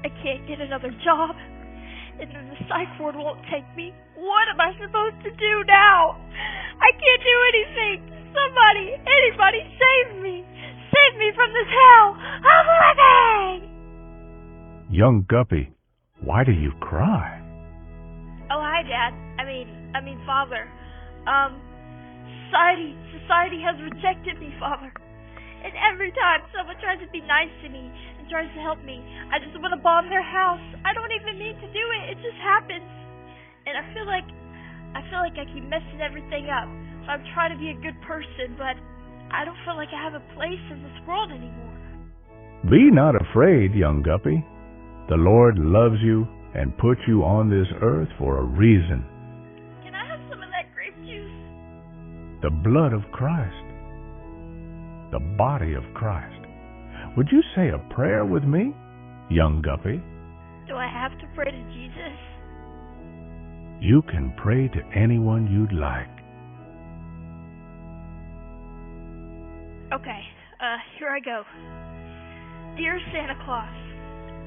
I can't get another job. And then the psych ward won't take me. What am I supposed to do now? I can't do anything. Somebody, anybody, save me. Save me from this hell. I'm living! Young Guppy, why do you cry? Oh, hi, Dad. I mean, Father. Society has rejected me, Father. And every time someone tries to be nice to me and tries to help me, I just want to bomb their house. I don't even mean to do it. It just happens. And I feel like I keep messing everything up. So I'm trying to be a good person, but I don't feel like I have a place in this world anymore. Be not afraid, young Guppy. The Lord loves you and put you on this earth for a reason. Can I have some of that grape juice? The blood of Christ. The body of Christ. Would you say a prayer with me, young Guppy? Do I have to pray to Jesus? You can pray to anyone you'd like. Okay, here I go. Dear Santa Claus,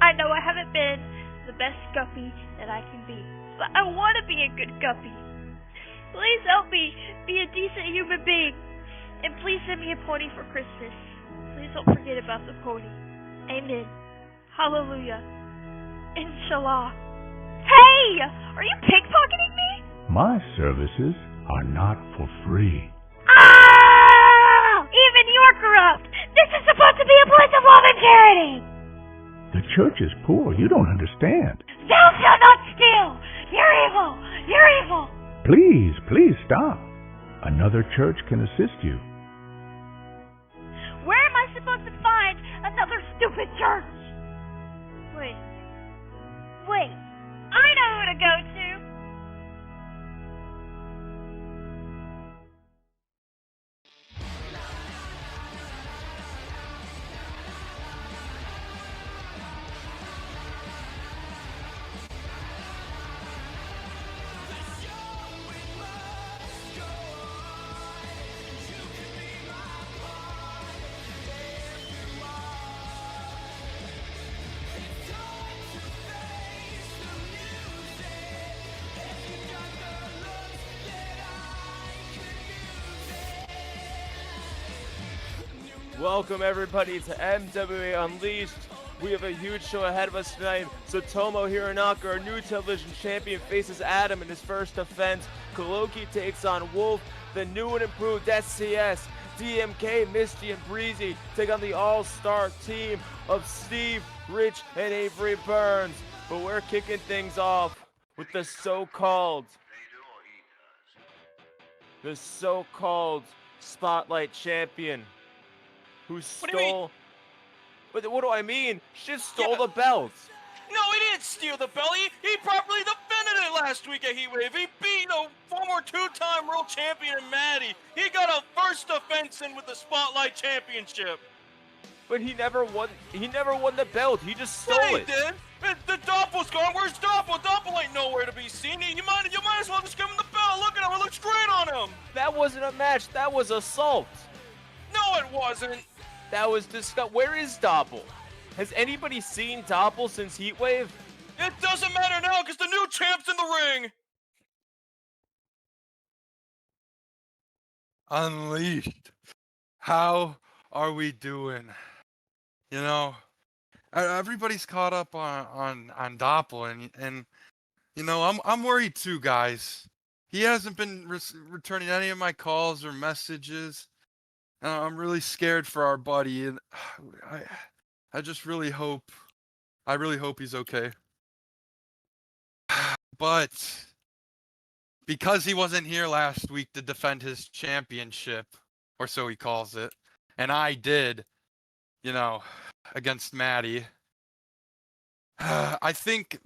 I know I haven't been the best Guppy that I can be, but I want to be a good Guppy. Please help me be a decent human being, and please send me a pony for Christmas. Please don't forget about the pony. Amen. Hallelujah. Inshallah. Hey! Are you pickpocketing me? My services are not for free. Ah! Even you're corrupt! This is supposed to be a place of love and charity! The church is poor. You don't understand. Thou shalt not steal! You're evil! You're evil! Please stop. Another church can assist you. Where am I supposed to find another stupid church? Wait. I know who to go to. Welcome everybody to MWA Unleashed. We have a huge show ahead of us tonight. Tsutomu Hironaka, our new television champion, faces Adam in his first defense. Kholoki takes on Wolf. The new and improved SCS, DMK, Misty, and Bhreezy take on the all-star team of Steve, Rich, and Avery Burns. But we're kicking things off with the so-called Spotlight Champion, who stole... What do I mean? Shiff stole the belt. No, he didn't steal the belt. He properly defended it last week at Heatwave. He beat a former two-time world champion Maddie. He got a first defense in with the Spotlight Championship. But he never won the belt. He just stole it. He did. The Doppel's gone. Where's Doppel? Doppel ain't nowhere to be seen. You might as well just give him the belt. Look at him. It looks great on him. That wasn't a match. That was assault. No, it wasn't. That was disgusting. Where is Doppel? Has anybody seen Doppel since Heatwave? It doesn't matter now because the new champ's in the ring. Unleashed. How are we doing? You know, everybody's caught up on Doppel, and you know, I'm worried too, guys. He hasn't been returning any of my calls or messages. I'm really scared for our buddy, and I just really hope he's okay. But because he wasn't here last week to defend his championship, or so he calls it, and I did, you know, against Maddie, I think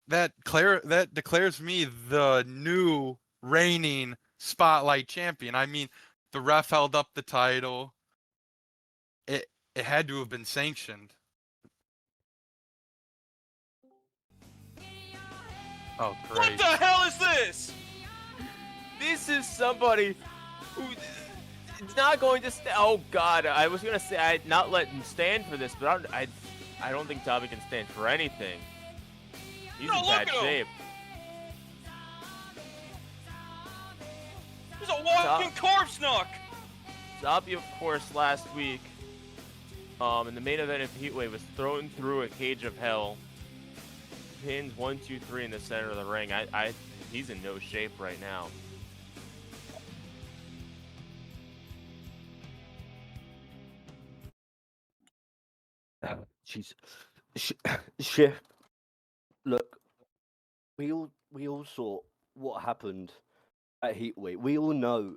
that declares me the new reigning Spotlight champion. I mean, the ref held up the title. It had to have been sanctioned. Oh, great. What the hell is this? This is somebody who is not going to oh God, I was going to say I'd not let him stand for this, but I don't think Dobby can stand for anything. He's No, in look bad at him. shape. He's a walking corpse, Nook. Dobby, of course, last week, in the main event of Heatwave, was thrown through a cage of hell. Pins 1, 2, 3 in the center of the ring. He's in no shape right now. She's Shift. Look, we all saw what happened at Heatwave. We all know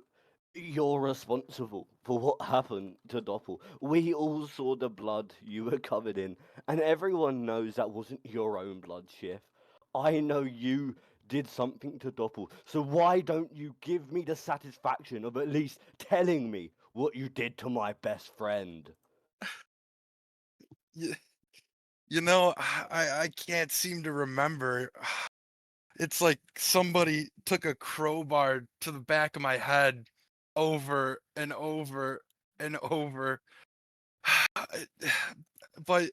you're responsible for what happened to Doppel. We all saw the blood you were covered in, and everyone knows that wasn't your own blood, Shift. I know you did something to Doppel, so why don't you give me the satisfaction of at least telling me what you did to my best friend? You know, I can't seem to remember. It's like somebody took a crowbar to the back of my head over and over and over. But,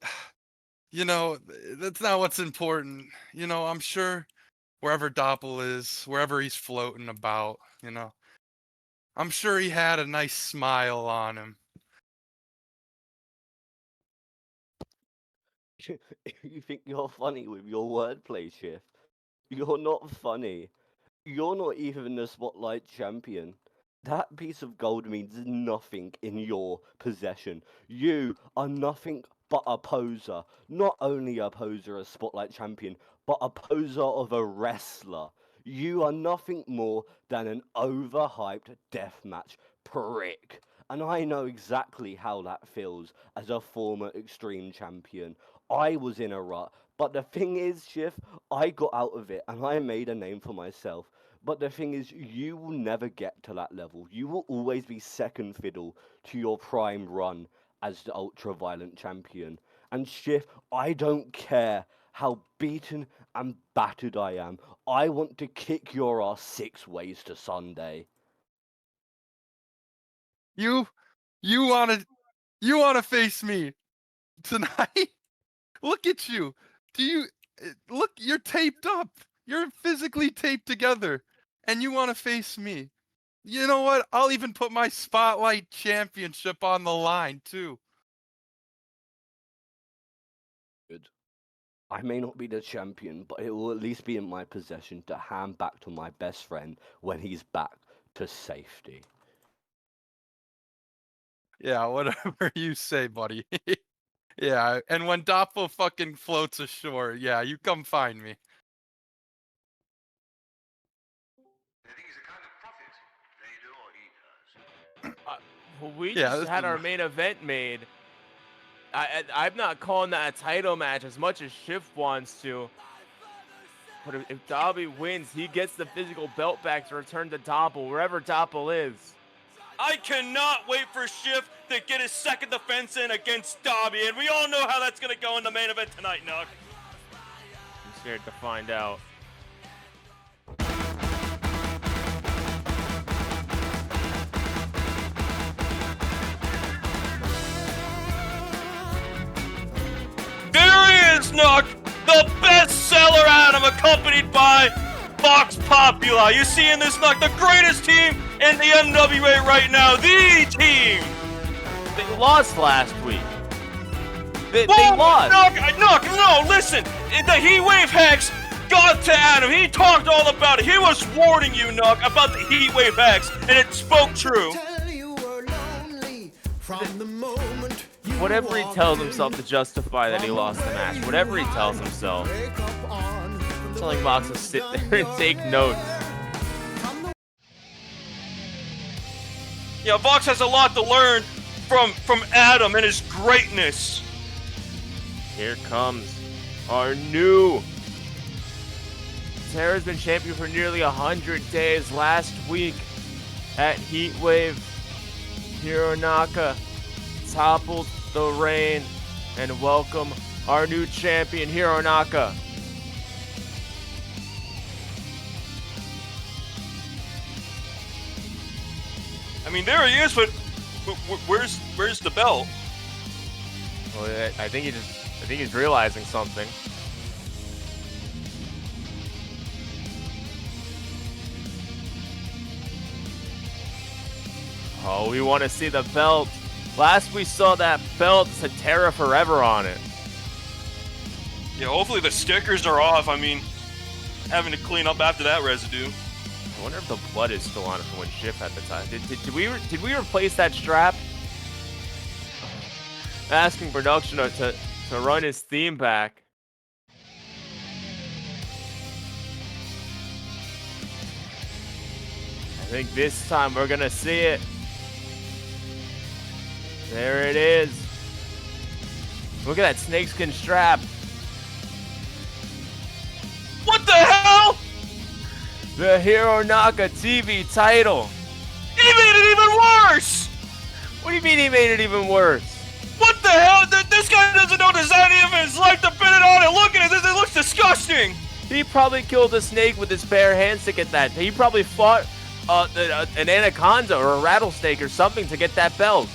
you know, that's not what's important. You know, I'm sure wherever Doppel is, wherever he's floating about, you know, I'm sure he had a nice smile on him. You think you're funny with your wordplay, Shift? You're not funny. You're not even the Spotlight champion. That piece of gold means nothing in your possession. You are nothing but a poser. Not only a poser, a Spotlight champion, but a poser of a wrestler. You are nothing more than an overhyped deathmatch prick. And I know exactly how that feels as a former Extreme champion. I was in a rut, but the thing is, Shiff, I got out of it and I made a name for myself. But the thing is, you will never get to that level. You will always be second fiddle to your prime run as the ultra-violent champion. And Shiff, I don't care how beaten and battered I am. I want to kick your ass 6 ways to Sunday. You wanna face me tonight? Look at you. Look, you're taped up. You're physically taped together. And you want to face me. You know what? I'll even put my Spotlight Championship on the line, too. Good. I may not be the champion, but it will at least be in my possession to hand back to my best friend when he's back to safety. Yeah, whatever you say, buddy. Yeah, and when Doppel fucking floats ashore, yeah, you come find me. Well, we Yeah, just this had is our main event made. I'm not calling that a title match as much as Shiff wants to. But if Dobby wins, he gets the physical belt back to return to Doppel, wherever Doppel is. I cannot wait for Shiff to get his second defense in against Dobby, and we all know how that's going to go in the main event tonight, Nook. I'm scared to find out. There he is, Nook, the bestseller Adam, accompanied by Vox Populi. You see in this, Nook, the greatest team in the NWA right now, the team. They lost last week. They Whoa, lost. Nook, no, listen. The Heatwave Hex got to Adam. He talked all about it. He was warning you, Nook, about the Heatwave Hex, and it spoke true. Whatever he tells himself to justify that he lost the match, whatever he tells himself, I'm telling Vox to sit there and take notes. Yeah, Vox has a lot to learn from Adam and his greatness. Here comes our new. Tarah's been champion for nearly 100 days. Last week at Heatwave, Hironaka toppled the reign, and welcome our new champion, Hironaka. I mean, there he is, but where's the belt? Well, I think he just I think he's realizing something. Oh, we want to see the belt. Last we saw that belt said Tarah Forever on it. Yeah, hopefully the stickers are off. I mean, having to clean up after that residue. I wonder if the blood is still on it from when Shiff had the time. Did we replace that strap? Asking production to run his theme back. I think this time we're gonna see it. There it is. Look at that snakeskin strap. What the hell? The Hironaka TV title. He made it even worse! What do you mean he made it even worse? What the hell? This guy doesn't know design of his life to pin it on, and look at it, it looks disgusting! He probably killed a snake with his bare hands to get that. He probably fought an anaconda or a rattlesnake or something to get that belt.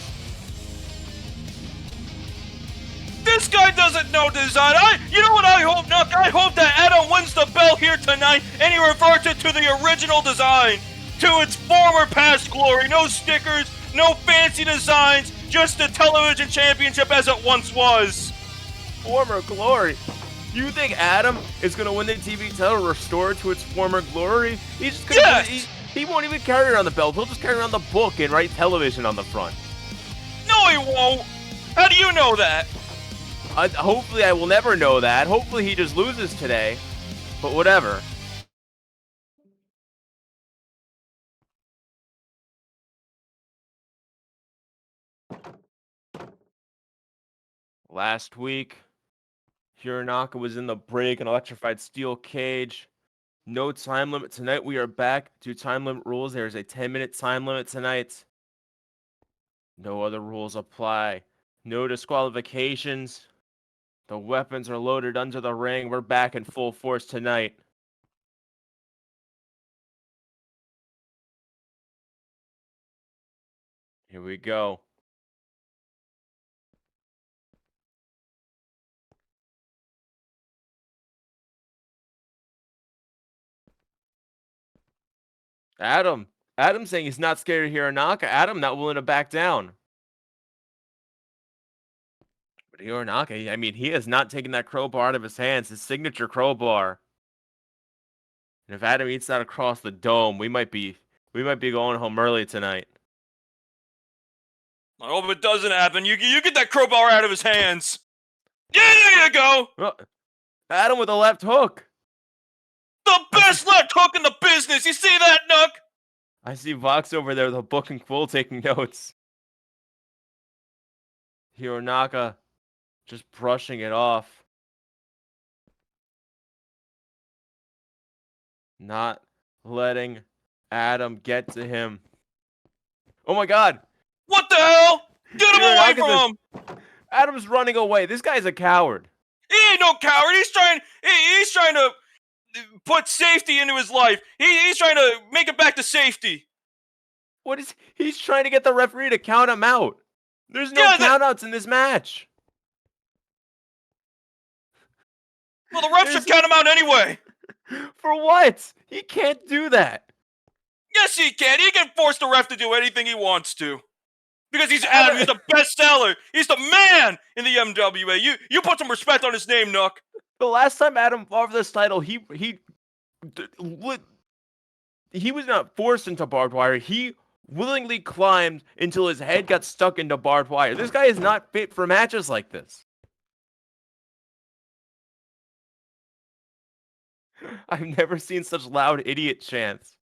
This guy doesn't know design. You know what I hope, Nuck? I hope that Adam wins the belt here tonight and he reverts it to the original design, to its former past glory. No stickers, no fancy designs, just the television championship as it once was. Former glory? You think Adam is gonna win the TV title, restore it to its former glory? He's just gonna. Yes! He won't even carry around the belt. He'll just carry around the book and write television on the front. No, he won't. How do you know that? Hopefully I will never know that. Hopefully he just loses today. But whatever. Last week, Hironaka was in the break, an electrified steel cage. No time limit tonight. We are back to time limit rules. There's a 10-minute time limit tonight. No other rules apply. No disqualifications. The weapons are loaded under the ring. We're back in full force tonight. Here we go. Adam's saying he's not scared of Hironaka. Adam not willing to back down. But Hironaka, I mean, he has not taken that crowbar out of his hands, his signature crowbar. And if Adam eats that across the dome, we might be going home early tonight. I hope it doesn't happen. You get that crowbar out of his hands. Yeah, there you go. Oh, Adam with a left hook. The best left hook in the business. You see that, Nuck? I see Vox over there with a book and quill taking notes. Hironaka just brushing it off. Not letting Adam get to him. Oh my god! What the hell? Get him away from him! Adam's running away. This guy's a coward. He ain't no coward. He's trying to put safety into his life. He's trying to make it back to safety. He's trying to get the referee to count him out. There's no countouts in this match. Well, the ref should count him out anyway. For what? He can't do that. Yes, he can. He can force the ref to do anything he wants to. Because he's Adam. He's the best seller. He's the man in the MWA. You put some respect on his name, Nook. The last time Adam fought for this title, he was not forced into barbed wire. He willingly climbed until his head got stuck into barbed wire. This guy is not fit for matches like this. I've never seen such loud idiot chants.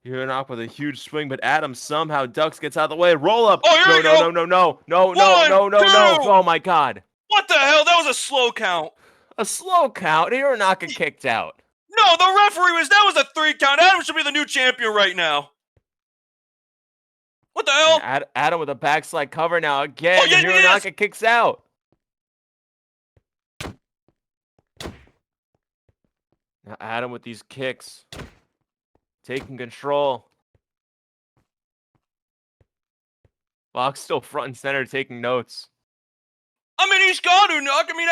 Hironaka with a huge swing, but Adam somehow ducks, gets out of the way. Roll up. Oh, here we go. No. Oh my god. What the hell? That was a slow count. A slow count? Hironaka kicked out. No, the referee that was a 3 count. Adam should be the new champion right now. What the hell? Adam with a backslide cover now again. Oh, yeah, Hironaka kicks out. Now Adam with these kicks. Taking control. Fox still front and center taking notes. I mean, he's got to knock. I mean,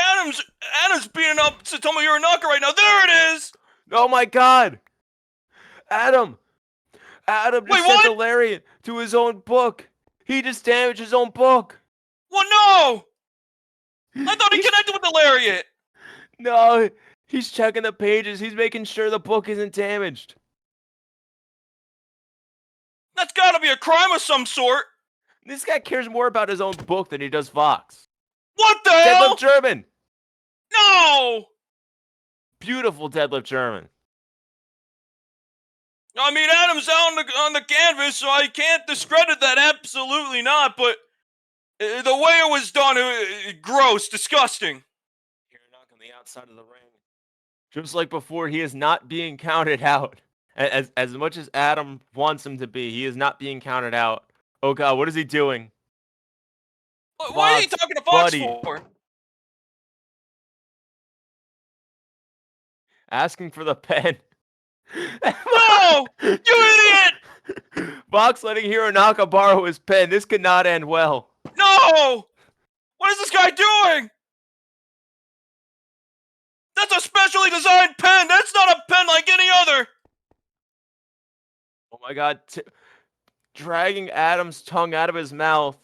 Adam's beating up Tsutomu Hironaka right now. There it is. Oh my God! Adam Wait, just sent what? the lariat to his own book. He just damaged his own book. Well, no. I thought he He's- connected with the lariat. No, he's checking the pages. He's making sure the book isn't damaged. That's got to be a crime of some sort. This guy cares more about his own book than he does Fox. What the hell? Deadlift German. No. Beautiful deadlift German. I mean, Adam's out on the canvas, so I can't discredit that. Absolutely not. But the way it was done, gross, disgusting. Hironaka on the outside of the ring. Just like before, he is not being counted out. As much as Adam wants him to be, he is not being counted out. Oh God, what is he doing? What are you Fox, talking to Fox buddy. for? Asking for the pen. No! You idiot! Fox letting Hironaka borrow his pen. This could not end well. No! What is this guy doing? That's a specially designed pen. That's not a pen like any other. Oh my God. Dragging Adam's tongue out of his mouth.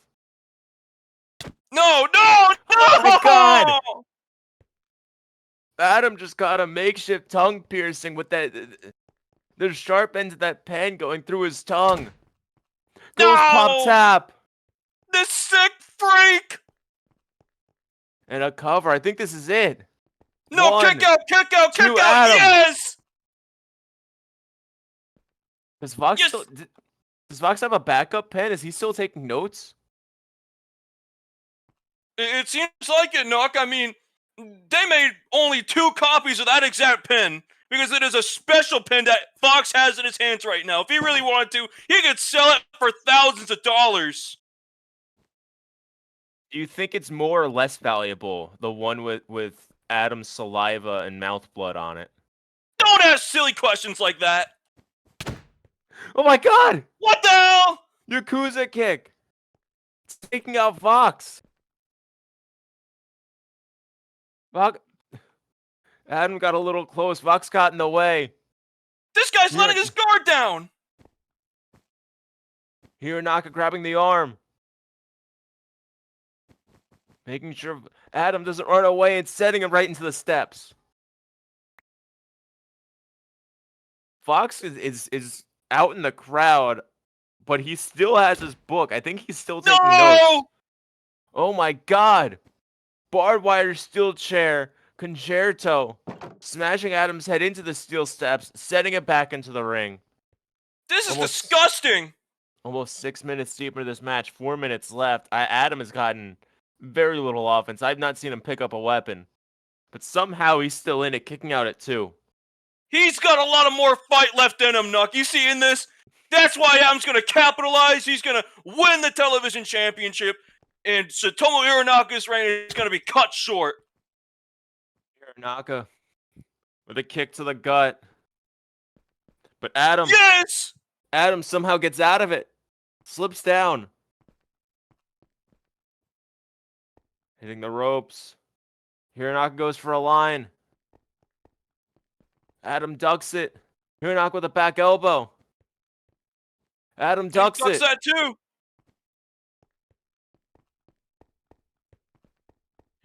No! Oh my God. Adam just got a makeshift tongue piercing with that. The sharp end of that pen going through his tongue. Goes pop tap. This sick freak! And a cover. I think this is it. No, One, kick out, kick out, kick two, out! Adam. Yes! Does Fox Yes. does Fox have a backup pen? Is he still taking notes? It seems like it, Nook. I mean, they made only 2 copies of that exact pen because it is a special pen that Fox has in his hands right now. If he really wanted to, he could sell it for thousands of dollars. Do you think it's more or less valuable, the one with Adam's saliva and mouth blood on it? Don't ask silly questions like that. Oh my God! What the hell? Yakuza kick. It's taking out Fox. Adam got a little close. Fox got in the way. This guy's letting his guard down. Hironaka grabbing the arm. Making sure Adam doesn't run away and setting him right into the steps. Fox is out in the crowd, but he still has his book. I think he's still taking notes. Oh my God. Barbed wire steel chair. Concerto. Smashing Adam's head into the steel steps, setting it back into the ring. This is disgusting. Almost 6 minutes deep into this match. 4 minutes left. Adam has gotten very little offense. I've not seen him pick up a weapon. But somehow he's still in it, kicking out at 2. He's got a lot of more fight left in him, Nuck. You see in this? That's why Adam's going to capitalize. He's going to win the television championship. And Tsutomu Hironaka's reign is going to be cut short. Hironaka with a kick to the gut. But Adam... Yes! Adam somehow gets out of it. Slips down. Hitting the ropes. Hironaka goes for a line. Adam ducks it. Hironaka with a back elbow. Adam ducks it. Ducks that too.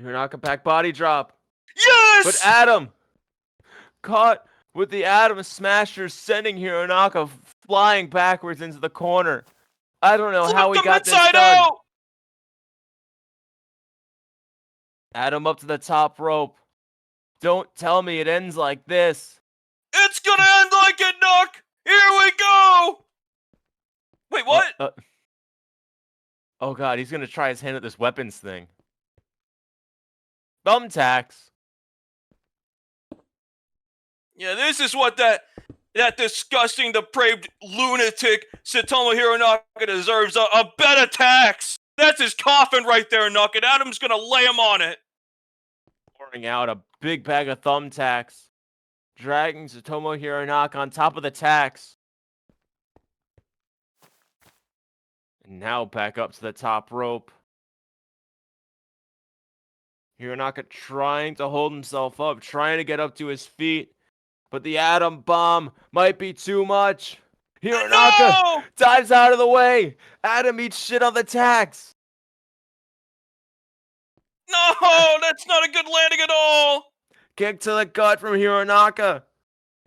Hironaka back body drop. Yes! But Adam caught with the Adam Smasher, sending Hironaka flying backwards into the corner. I don't know how he got this done. Out. Adam up to the top rope. Don't tell me it ends like this. It's gonna end like it, Nook! Here we go! Wait, what? Oh God, he's gonna try his hand at this weapons thing. Thumbtacks. Yeah, this is what that disgusting, depraved lunatic Tsutomu Hironaka deserves. A bed of tax. That's his coffin right there, Nook, and Adam's gonna lay him on it. Pouring out a big bag of thumbtacks. Dragging Tsutomu Hironaka on top of the tacks. And now back up to the top rope. Hironaka trying to hold himself up, trying to get up to his feet. But the atom bomb might be too much. Hironaka No! dives out of the way. Adam eats shit on the tacks. No, that's not a good landing at all. Kick to the gut from Hironaka.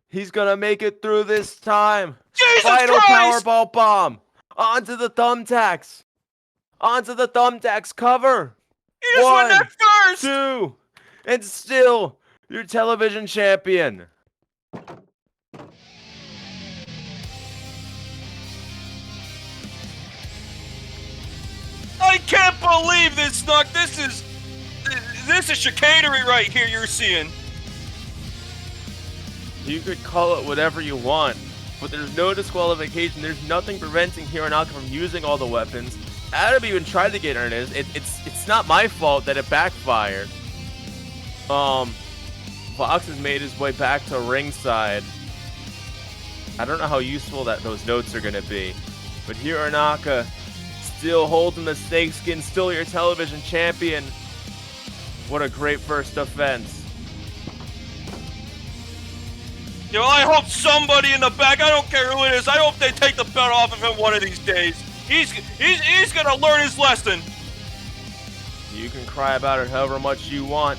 He's gonna make it through this time. Jesus Final Christ! Powerball bomb. Onto the thumbtacks. Onto the thumbtacks cover. He just went One, there first. 2, and still your television champion. I can't believe this, Snuck. This is chicanery right here you're seeing. You could call it whatever you want, but there's no disqualification. There's nothing preventing Hironaka from using all the weapons. Adam even tried to get on it. It's not my fault that it backfired. Fox has made his way back to ringside. I don't know how useful those notes are gonna be, but Hironaka still holding the snakeskin, still your television champion. What a great first offense. You know, I hope somebody in the back, I don't care who it is, I hope they take the belt off of him one of these days. He's gonna learn his lesson. You can cry about it however much you want.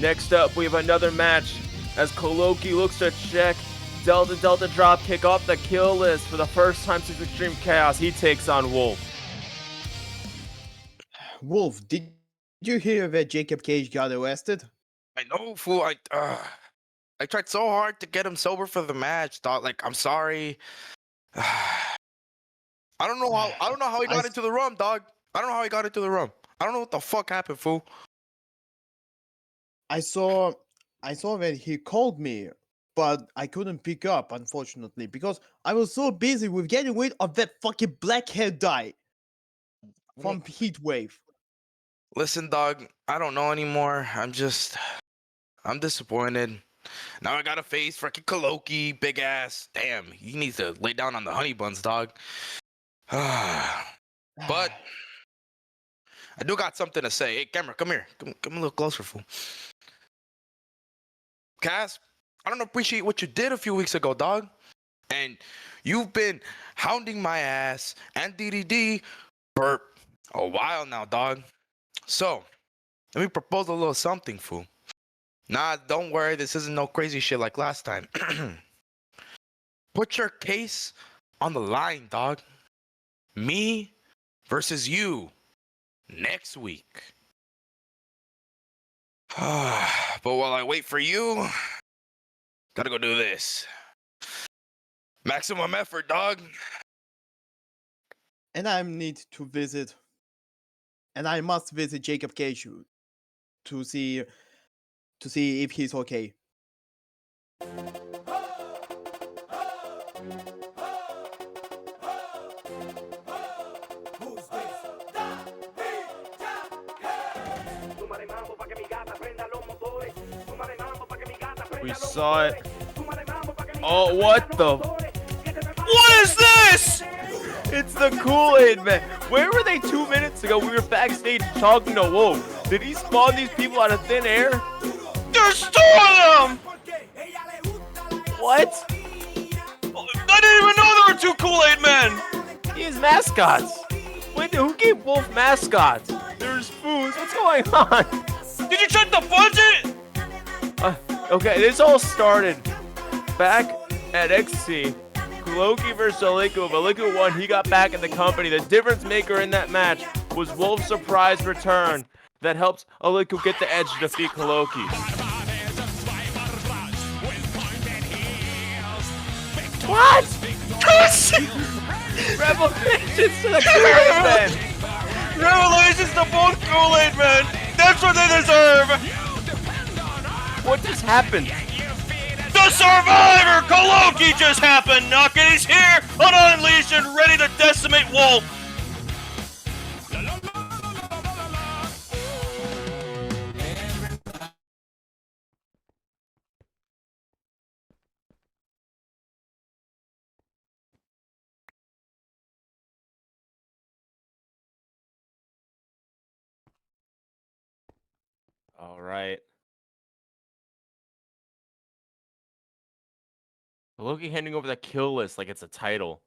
Next up, we have another match as Kholoki looks to check Delta drop kick off the kill list for the first time since Extreme Chaos. He takes on Wolf. Wolf, did you hear that Jacob Cage got arrested? I know, fool. I tried so hard to get him sober for the match, dog. Like, I'm sorry. I don't know how he got into the room, dog. I don't know how he got into the room. I don't know what the fuck happened, fool. I saw that he called me, but I couldn't pick up, unfortunately, because I was so busy with getting rid of that fucking blackhead guy from Heatwave. Listen, dog, I don't know anymore. I'm disappointed. Now I gotta face freaking Kholoki, big ass. Damn, he needs to lay down on the honey buns, dog. But I do got something to say. Hey, camera, come here. Come a little closer, fool. Cass, I don't appreciate what you did a few weeks ago, dog. And you've been hounding my ass and DDD for a while now, dog. So, let me propose a little something, fool. Nah, don't worry. This isn't no crazy shit like last time. Put your case on the line, dog. Me versus you next week. But while I wait for you, gotta go do this. Maximum effort, dog. And I must visit Jacob Cage to see if he's okay. We saw it. Oh, what the? What is this? It's the Kool-Aid Man. Where were they 2 minutes ago? We were backstage talking to Wolf. Did he spawn these people out of thin air? There's two of them! What? I didn't even know there were two Kool-Aid men! He has mascots. Wait, who gave Wolf mascots? There's Foos. What's going on? Did you check the budget? Okay, this all started back at XC. Kholoki versus Aliku. Aliku won. He got back in the company. The difference maker in that match was Wolf's surprise return that helped Aliku get the edge to defeat Kholoki. What? Revelations to the Kool-Aid Men. Revelations to both Kool-Aid men! That's what they deserve! What just happened? The Survivor! Kholoki just happened, Knock, and he's here on Unleashed and ready to decimate Wolf! All right. Kholoki handing over the kill list like it's a title.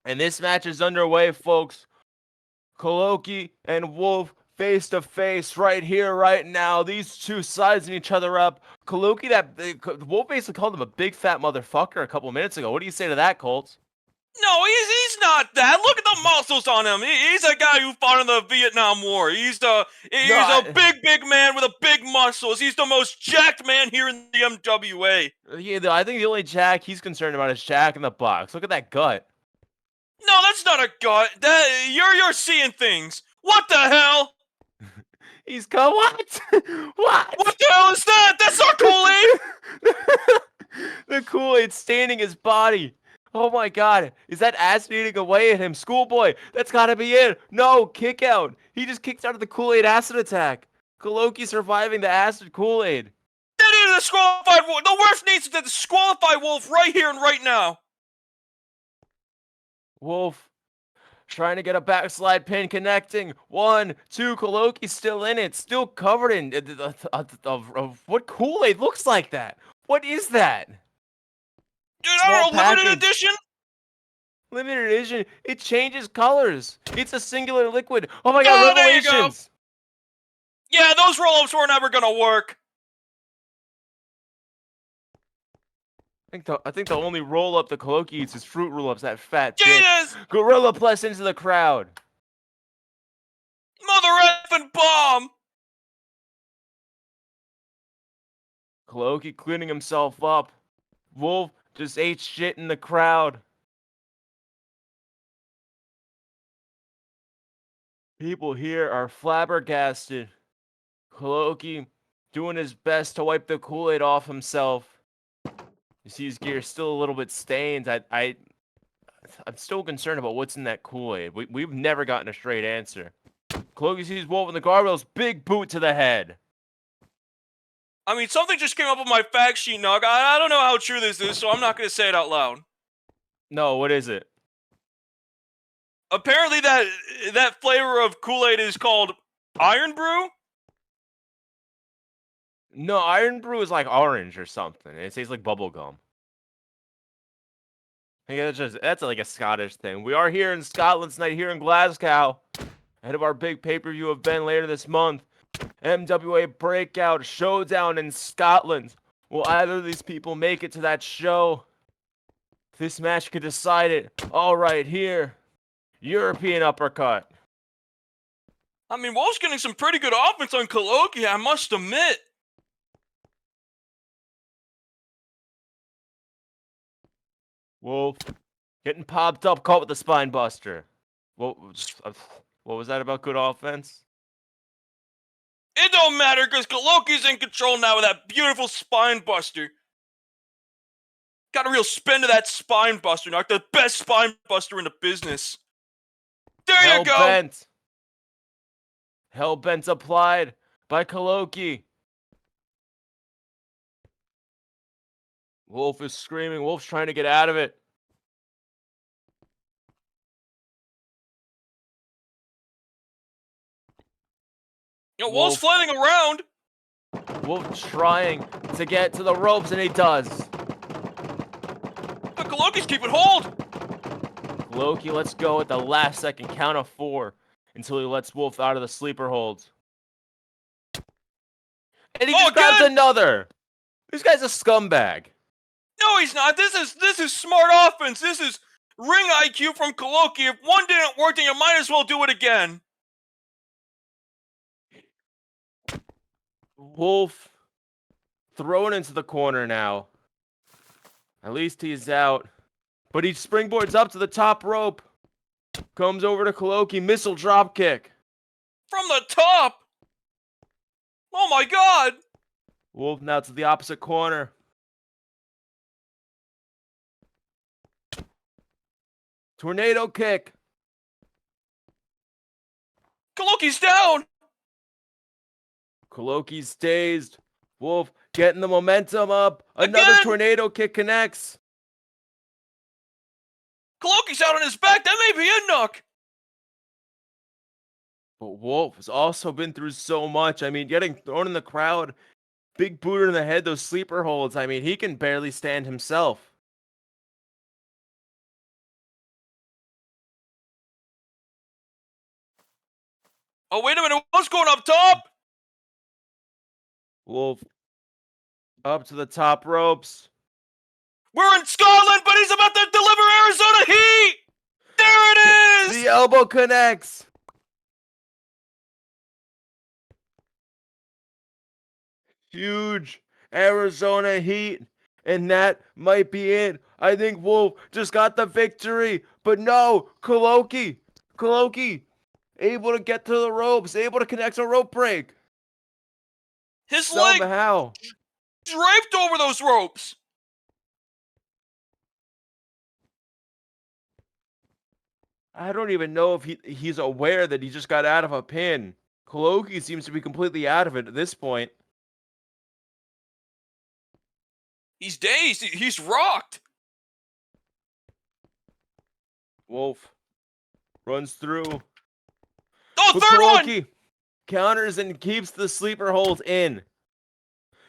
And this match is underway, folks. Kholoki and Wolf face to face right here, right now. These two sizing each other up. Kholoki, Wolf basically called him a big fat motherfucker a couple minutes ago. What do you say to that, Colts? No, he's not that. Look at the muscles on him. He's a guy who fought in the Vietnam War. He's a big man with a big muscles. He's the most jacked man here in the MWA. Yeah, I think the only jack he's concerned about is Jack in the Box. Look at that gut. No, that's not a gut. You're seeing things. What the hell? He's got what? What? What the hell is that? That's not Kool-Aid. The Kool-Aid staining his body. Oh my god. Is that acid eating away at him? Schoolboy, that's gotta be it. No, kick out. He just kicked out of the Kool-Aid acid attack. Kholoki surviving the acid Kool-Aid. That is a disqualified Wolf. The ref needs to disqualify Wolf right here and right now. Wolf trying to get a backslide pin connecting. 1, 2, Kholoki's still in it. Still covered in of what Kool-Aid looks like that. What is that? Dude, I don't know, limited edition? Limited edition. It changes colors. It's a singular liquid. Oh my god, revelations. There you go. Yeah, those roll-ups were never gonna work. I think the only roll-up the Kholoki eats is Fruit Roll-Ups, that fat Jesus! dick. Gorilla Plus into the crowd. Mother effing bomb! Kholoki cleaning himself up. Wolf just ate shit in the crowd. People here are flabbergasted. Kholoki doing his best to wipe the Kool-Aid off himself. You see his gear still a little bit stained. I'm still concerned about what's in that Kool-Aid. We've never gotten a straight answer. Kholoki sees Wolf in the guardrails. Big boot to the head. I mean, something just came up on my fact sheet, Nog. I don't know how true this is, so I'm not going to say it out loud. No, what is it? Apparently that flavor of Kool-Aid is called Iron Brew? No, Iron Brew is like orange or something. It tastes like bubble gum. I think that's like a Scottish thing. We are here in Scotland tonight, here in Glasgow, ahead of our big pay-per-view event later this month. MWA Breakout Showdown in Scotland. Will either of these people make it to that show? This match could decide it. All right, here. European uppercut. I mean, Wolf's getting some pretty good offense on Kholoki, I must admit. Wolf getting popped up, caught with the spine buster. What was that about good offense? It don't matter because Kholoki's in control now with that beautiful spine buster. Got a real spin to that spine buster, Nog. The best spine buster in the business. There you go. Hellbent applied by Kholoki. Wolf is screaming. Wolf's trying to get out of it. You know, Wolf's flailing around. Wolf trying to get to the ropes, and he does. But Kholoki's keeping hold. Kholoki lets go at the last second, count of 4, until he lets Wolf out of the sleeper hold. And he just grabs another. This guy's a scumbag. No, he's not. This is smart offense. This is ring IQ from Kholoki. If one didn't work, then you might as well do it again. Wolf thrown into the corner now. At least he's out. But he springboards up to the top rope. Comes over to Kholoki. Missile drop kick. From the top. Oh my god. Wolf now to the opposite corner. Tornado kick. Kholoki's down. Kholoki's dazed. Wolf getting the momentum up. Another tornado kick connects. Kholoki's out on his back. That may be it, Nook. But Wolf has also been through so much. I mean, getting thrown in the crowd, big boot in the head, those sleeper holds. I mean, he can barely stand himself. Oh, wait a minute. What's going up top? Wolf up to the top ropes. We're in Scotland, but he's about to deliver Arizona Heat. There it is. The elbow connects. Huge Arizona Heat. And that might be it. I think Wolf just got the victory. But no, Kholoki able to get to the ropes, able to connect a rope break. His leg Somehow. draped over those ropes. I don't even know if he's aware that he just got out of a pin. Kholoki seems to be completely out of it at this point. He's dazed. He's rocked. Wolf runs through. Oh, But third one. Kholoki counters and keeps the sleeper hold in.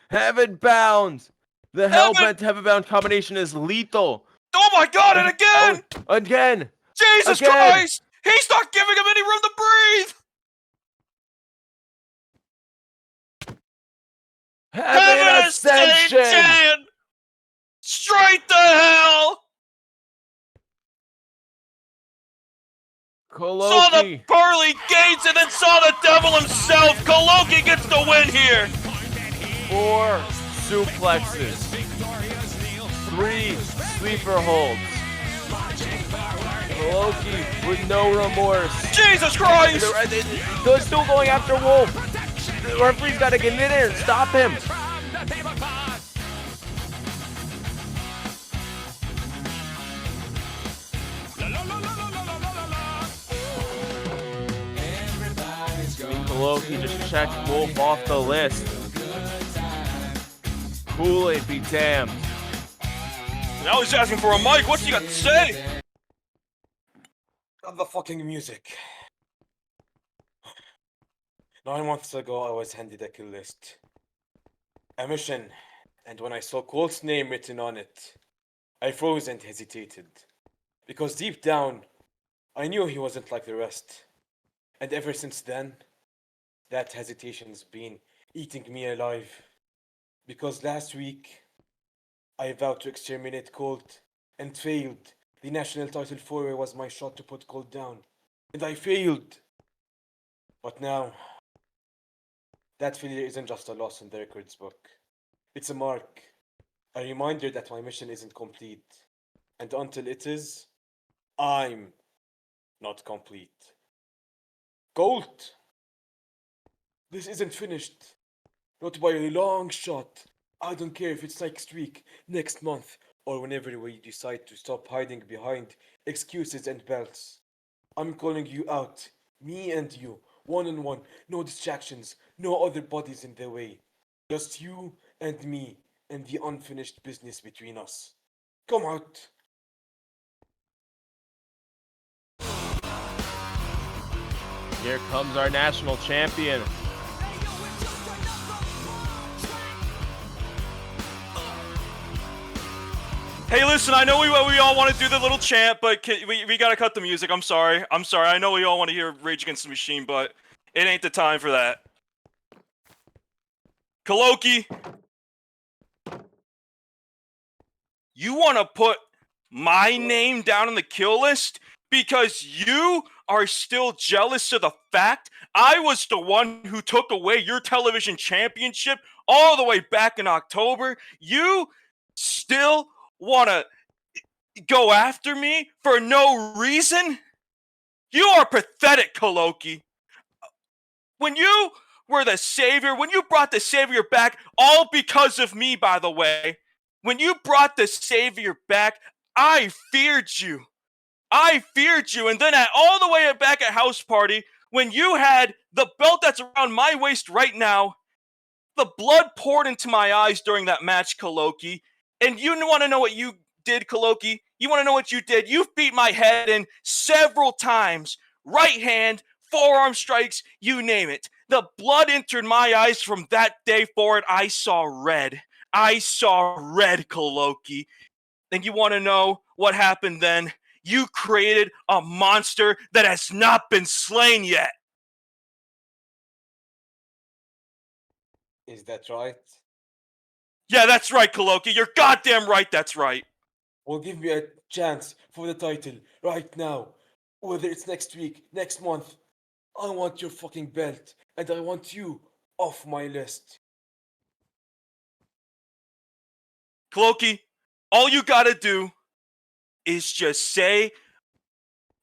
Heaven bound. The Hellbent Heaven bound combination is lethal. Oh my God! And again. Oh, again. Jesus Christ! He's not giving him any room to breathe! Heaven Ascension! Straight to hell! Kholoki. Saw the pearly gates and then saw the devil himself! Kholoki gets the win here! 4 suplexes. 3 sleeper holds. Kholoki with no remorse. Jesus Christ! They're still going after Wolf. The referee's got to get in there and stop him. Kholoki just checked Wolf off the list. Kool-Aid be damned. Now he's asking for a mic. What's he got to say? Stop the fucking music. 9 months ago, I was handed a kill list. A mission, and when I saw Colt's name written on it, I froze and hesitated. Because deep down, I knew he wasn't like the rest. And ever since then, that hesitation's been eating me alive. Because last week, I vowed to exterminate Colt, and failed. The national title foray was my shot to put Colt down, and I failed. But now, that failure isn't just a loss in the records book. It's a mark, a reminder that my mission isn't complete. And until it is, I'm not complete. Colt! This isn't finished. Not by a long shot. I don't care if it's next week, next month, or whenever we decide to stop hiding behind excuses and belts. I'm calling you out, me and you, one-on-one, no distractions, no other bodies in the way. Just you and me, and the unfinished business between us. Come out! Here comes our national champion. Hey, listen, I know we all want to do the little chant, but we gotta cut the music. I'm sorry. I know we all want to hear Rage Against the Machine, but it ain't the time for that. Kholoki, you want to put my name down on the kill list because you are still jealous of the fact I was the one who took away your television championship all the way back in October? You still want to go after me for no reason? You are pathetic, Kholoki. When you were the savior, when you brought the savior back, all because of me, by the way, when you brought the savior back, I feared you. And then all the way back at House Party, when you had the belt that's around my waist right now, the blood poured into my eyes during that match, Kholoki. And you want to know what you did, Kholoki? You want to know what you did? You've beat my head in several times. Right hand, forearm strikes, you name it. The blood entered my eyes from that day forward. I saw red. I saw red, Kholoki. And you want to know what happened then? You created a monster that has not been slain yet. Is that right? Yeah, that's right, Kholoki. You're goddamn right, that's right. Well, give me a chance for the title right now. Whether it's next week, next month. I want your fucking belt, and I want you off my list. Kholoki, all you gotta do is just say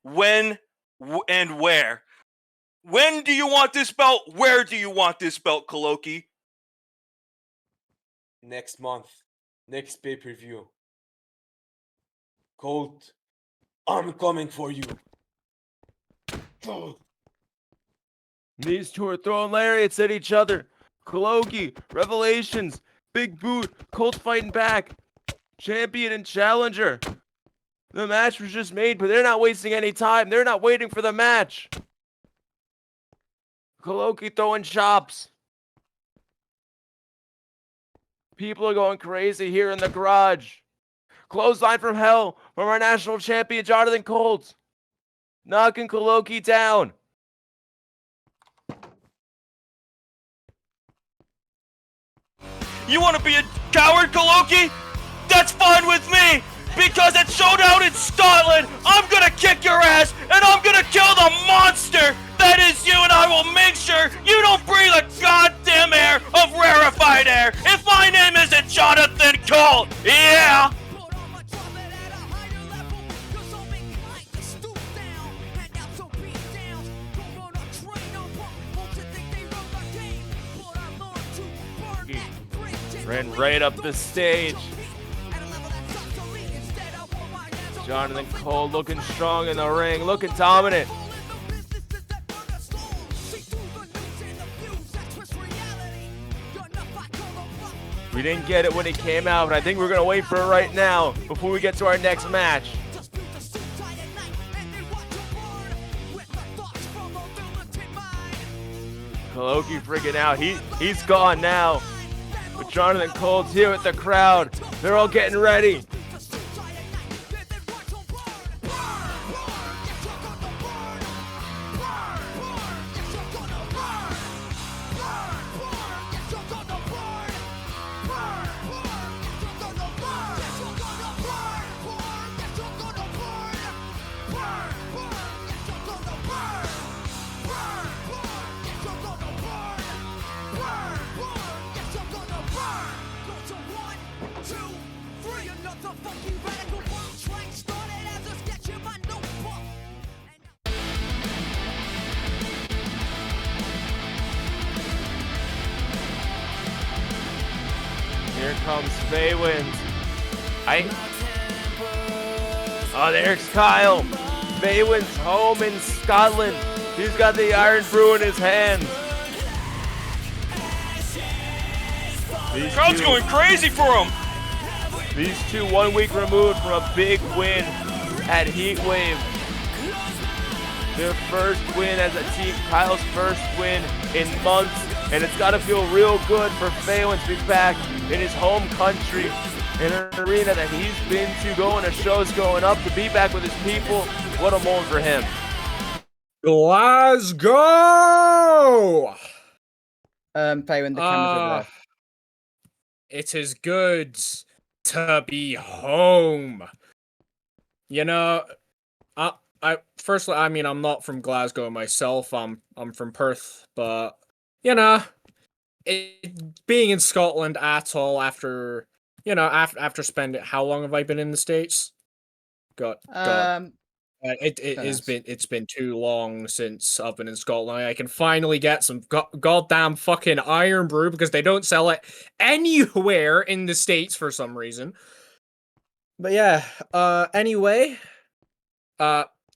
when and where. When do you want this belt? Where do you want this belt, Kholoki? Next month, next pay-per-view. Colt, I'm coming for you. These two are throwing lariats at each other. Kholoki, Revelations, Big Boot, Colt fighting back. Champion and challenger. The match was just made, but they're not wasting any time. They're not waiting for the match. Kholoki throwing chops. People are going crazy here in the garage. Clothesline from hell from our national champion, Jonathan Colt. Knocking Kholoki down. You want to be a coward, Kholoki? That's fine with me! Because at Showdown in Scotland, I'm gonna kick your ass and I'm gonna kill the monster that is you, and I will make sure you don't breathe a goddamn air of rarefied air if my name isn't Jonathan Colt! Yeah! Ran right up the stage. Jonathan Colt looking strong in the ring, looking dominant. We didn't get it when he came out, but I think we're going to wait for it right now before we get to our next match. Kholoki freaking out. He's gone now. But Jonathan Colt's here with the crowd. They're all getting ready. Here comes Faywins. Oh, there's Kyle. Faywins home in Scotland. He's got the Iron Brew in his hand. Crowd's going crazy for him. These two 1 week removed from a big win at Heatwave. Their first win as a team, Kyle's first win in months, and it's got to feel real good for Faywins to be back in his home country, in an arena that he's been to, going to shows, going up, to be back with his people. What a moment for him. Glasgow! Faywin, the camera's over there. It is good to be home. You know, I mean, I'm not from Glasgow myself. I'm from Perth, but you know, being in Scotland at all after spending, how long have I been in the States? God. It's been too long since I've been in Scotland. I can finally get some goddamn fucking Iron Brew because they don't sell it anywhere in the States for some reason. But yeah, anyway,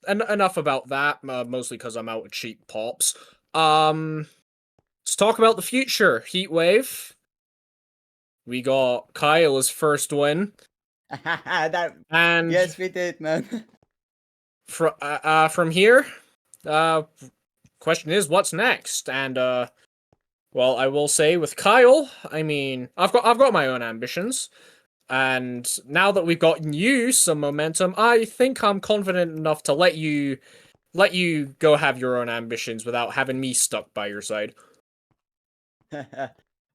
enough about that. Mostly because I'm out with cheap pops. Let's talk about the future. Heatwave. We got Kyle's first win. And yes, we did, man. From here, question is, what's next? And well, I will say with Kyle, I mean, I've got my own ambitions, and now that we've gotten you some momentum, I think I'm confident enough to let you go have your own ambitions without having me stuck by your side.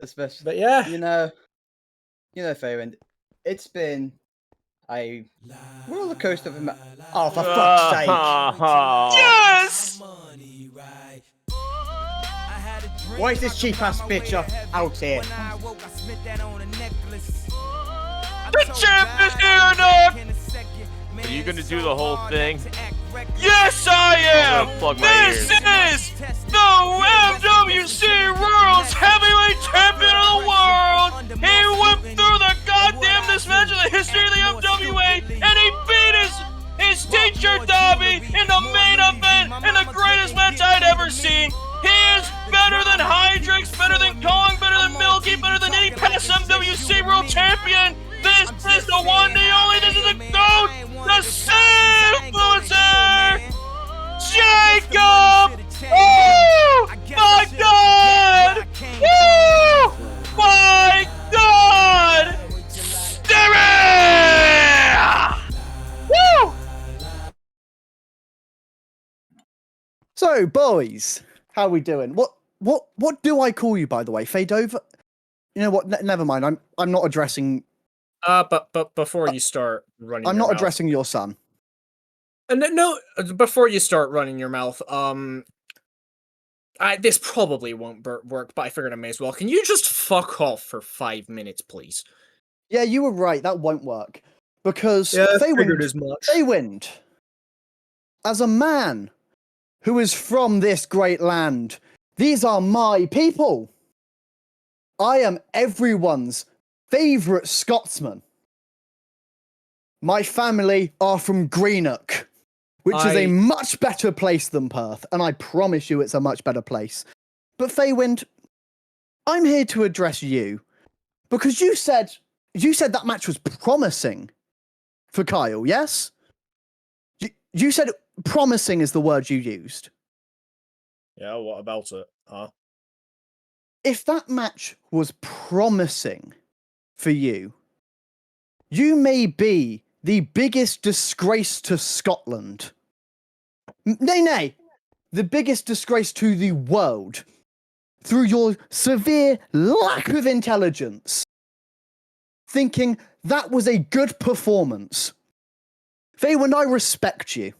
Especially, But yeah, you know, Fayrwind, it's been a roller coaster of oh, for fuck's sake! Yes! Why is this cheap ass bitch out here? The champ is here, Doug! Are you gonna do the whole thing? Yes, I am! I'm gonna plug my This ears. is the MWC World's Heavyweight Champion of the World! He went through the goddamnest match in the history of the MWA, and he beat his teacher Dobby in the main event in the greatest match I'd ever seen. He is better than Hydrix, better than Kong, better than Milky, better than any past MWC World Champion. This is the one, the only, this is the GOAT, the Influencer, Jacob! Oh my God! Woo! My God! Stereo! Woo! So, boys, how we doing? What do I call you, by the way? Faydova? You know what? Never mind. I'm not addressing. but before you start running, I'm your not mouth, addressing your son. no, before you start running your mouth, this probably won't work, but I figured I may as well. Can you just fuck off for 5 minutes, please? Yeah, you were right. That won't work because Yeah, I figured as much. Feywind, as a man who is from this great land, these are my people. I am everyone's favourite Scotsman. My family are from Greenock, which is a much better place than Perth, and I promise you it's a much better place. But Feywind, I'm here to address you because you said that match was promising for Kyle, yes? You said promising is the word you used. Yeah, what about it, huh? If that match was promising for you, you may be the biggest disgrace to Scotland. Nay, the biggest disgrace to the world through your severe lack of intelligence, thinking that was a good performance. Feywind, I respect you.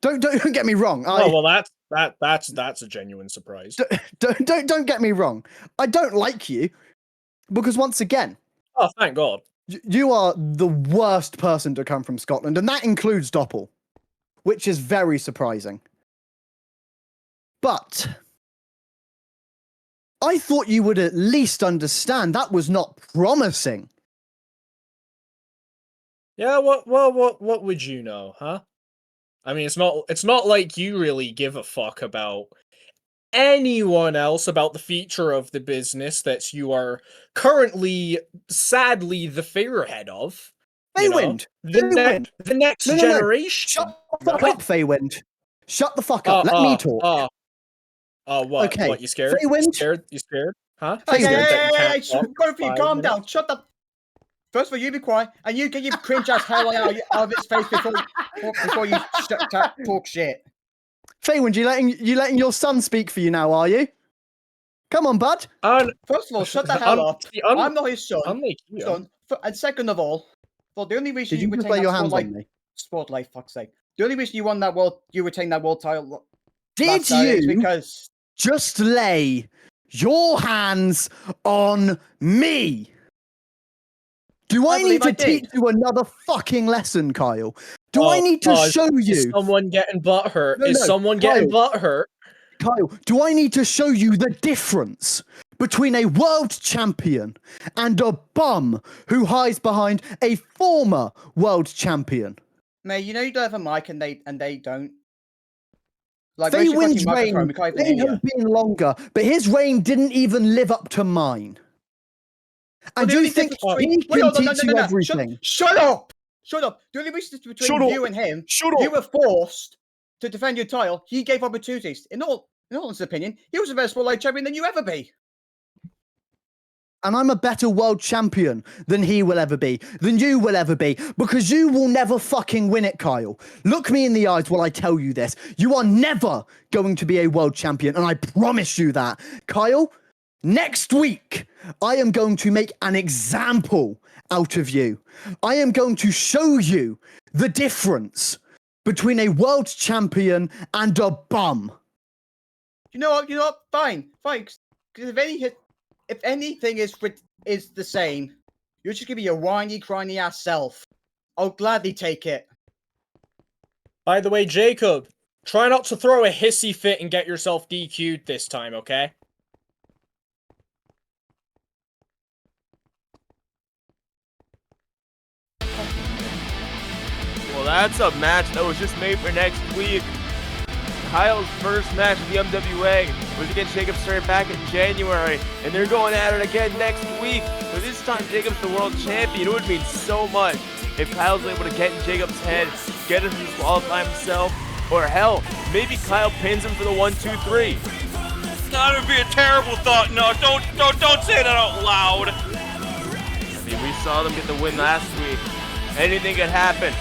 Don't get me wrong. Well, that's a genuine surprise. Don't get me wrong. I don't like you because once again, oh, thank God, you are the worst person to come from Scotland, and that includes Doppel, which is very surprising. But I thought you would at least understand that was not promising. Yeah, what would you know, huh? I mean, it's not like you really give a fuck about anyone else about the feature of the business that you are currently, sadly, the figurehead of. Feywind! The next generation. Shut the fuck up, Feywind. Shut the fuck up. Let me talk. What? Okay. What, you scared? Feywind? You scared? Huh? Hey, both of you, calm down. Shut the... First of all, you be quiet, and you get your cringe-ass hell out of its face before you talk shit. Feywind, you letting your son speak for you now, are you? Come on, bud. First of all, shut the hell up. I'm not his son. And second of all, the only reason you just lay your hands on me? Spotlight, fuck's sake. The only reason you won that world, you retained that world title. Did you because just lay your hands on me? Do I need to teach you another fucking lesson, Kyle? Do I need to show you? Is someone getting butthurt? Is someone getting butthurt? Kyle, do I need to show you the difference between a world champion and a bum who hides behind a former world champion? Mate, you know you don't have a mic and they don't. Like, Feywind's reign may have been longer, but his reign didn't even live up to mine. And you think he can teach you everything? Shut up! Shut up! The only reason between you and him, you were forced to defend your title. He gave opportunities. In all, in all honest opinion, he was the best Spotlight champion than you ever be. And I'm a better world champion than he will ever be, than you will ever be, because you will never fucking win it, Kyle. Look me in the eyes while I tell you this. You are never going to be a world champion, and I promise you that. Kyle, next week, I am going to make an example out of you. I am going to show you the difference between a world champion and a bum. You know what? Fine. Because if anything is the same, you're just gonna be your whiny, crying ass self. I'll gladly take it. By the way, Jacob, try not to throw a hissy fit and get yourself DQ'd this time, okay? Well, that's a match that was just made for next week. Kyle's first match of the MWA was against Jacob started back in January, and they're going at it again next week. But this time, Jacob's the world champion. It would mean so much if Kyle's able to get in Jacob's head, get him to disqualify himself, or hell, maybe Kyle pins him for the 1-2-3. That would be a terrible thought. No, don't say that out loud. I mean, we saw them get the win last week. Anything could happen.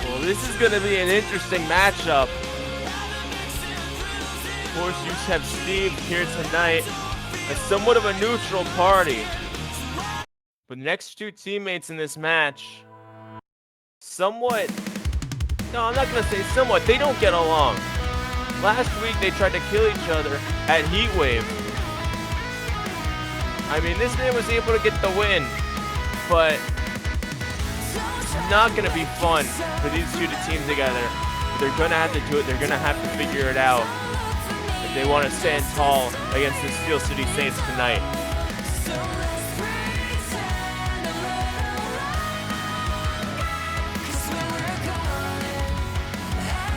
Well, this is going to be an interesting matchup. Of course, you have Steve here tonight as somewhat of a neutral party. But the next two teammates in this match, somewhat, no, I'm not going to say somewhat, they don't get along. Last week, they tried to kill each other at Heatwave. I mean, this man was able to get the win, but it's not going to be fun for these two to team together. They're going to have to do it. They're going to have to figure it out if they want to stand tall against the Steel City Saints tonight.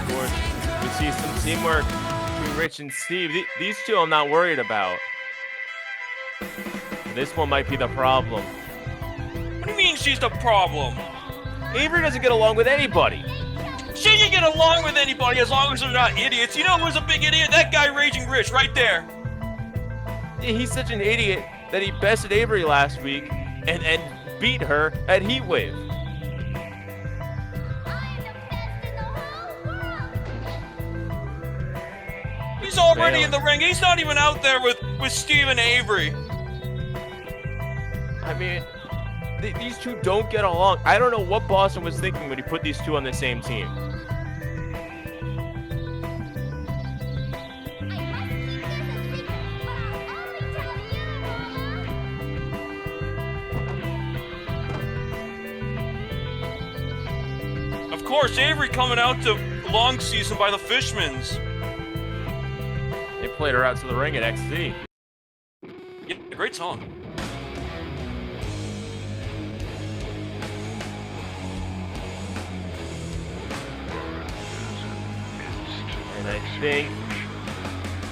Of course, we see some teamwork between Rich and Steve. These two I'm not worried about. This one might be the problem. What do you mean she's the problem? Avery doesn't get along with anybody. She can get along with anybody as long as they're not idiots. You know who's a big idiot? That guy Raging Rich right there. He's such an idiot that he bested Avery last week and beat her at Heatwave. He's already in the ring. He's not even out there with Steve and Avery. I mean, these two don't get along. I don't know what Boston was thinking when he put these two on the same team. Of course, Avery coming out to long season by the Fishmans. They played her out to the ring at XC. Yeah, great song. And I think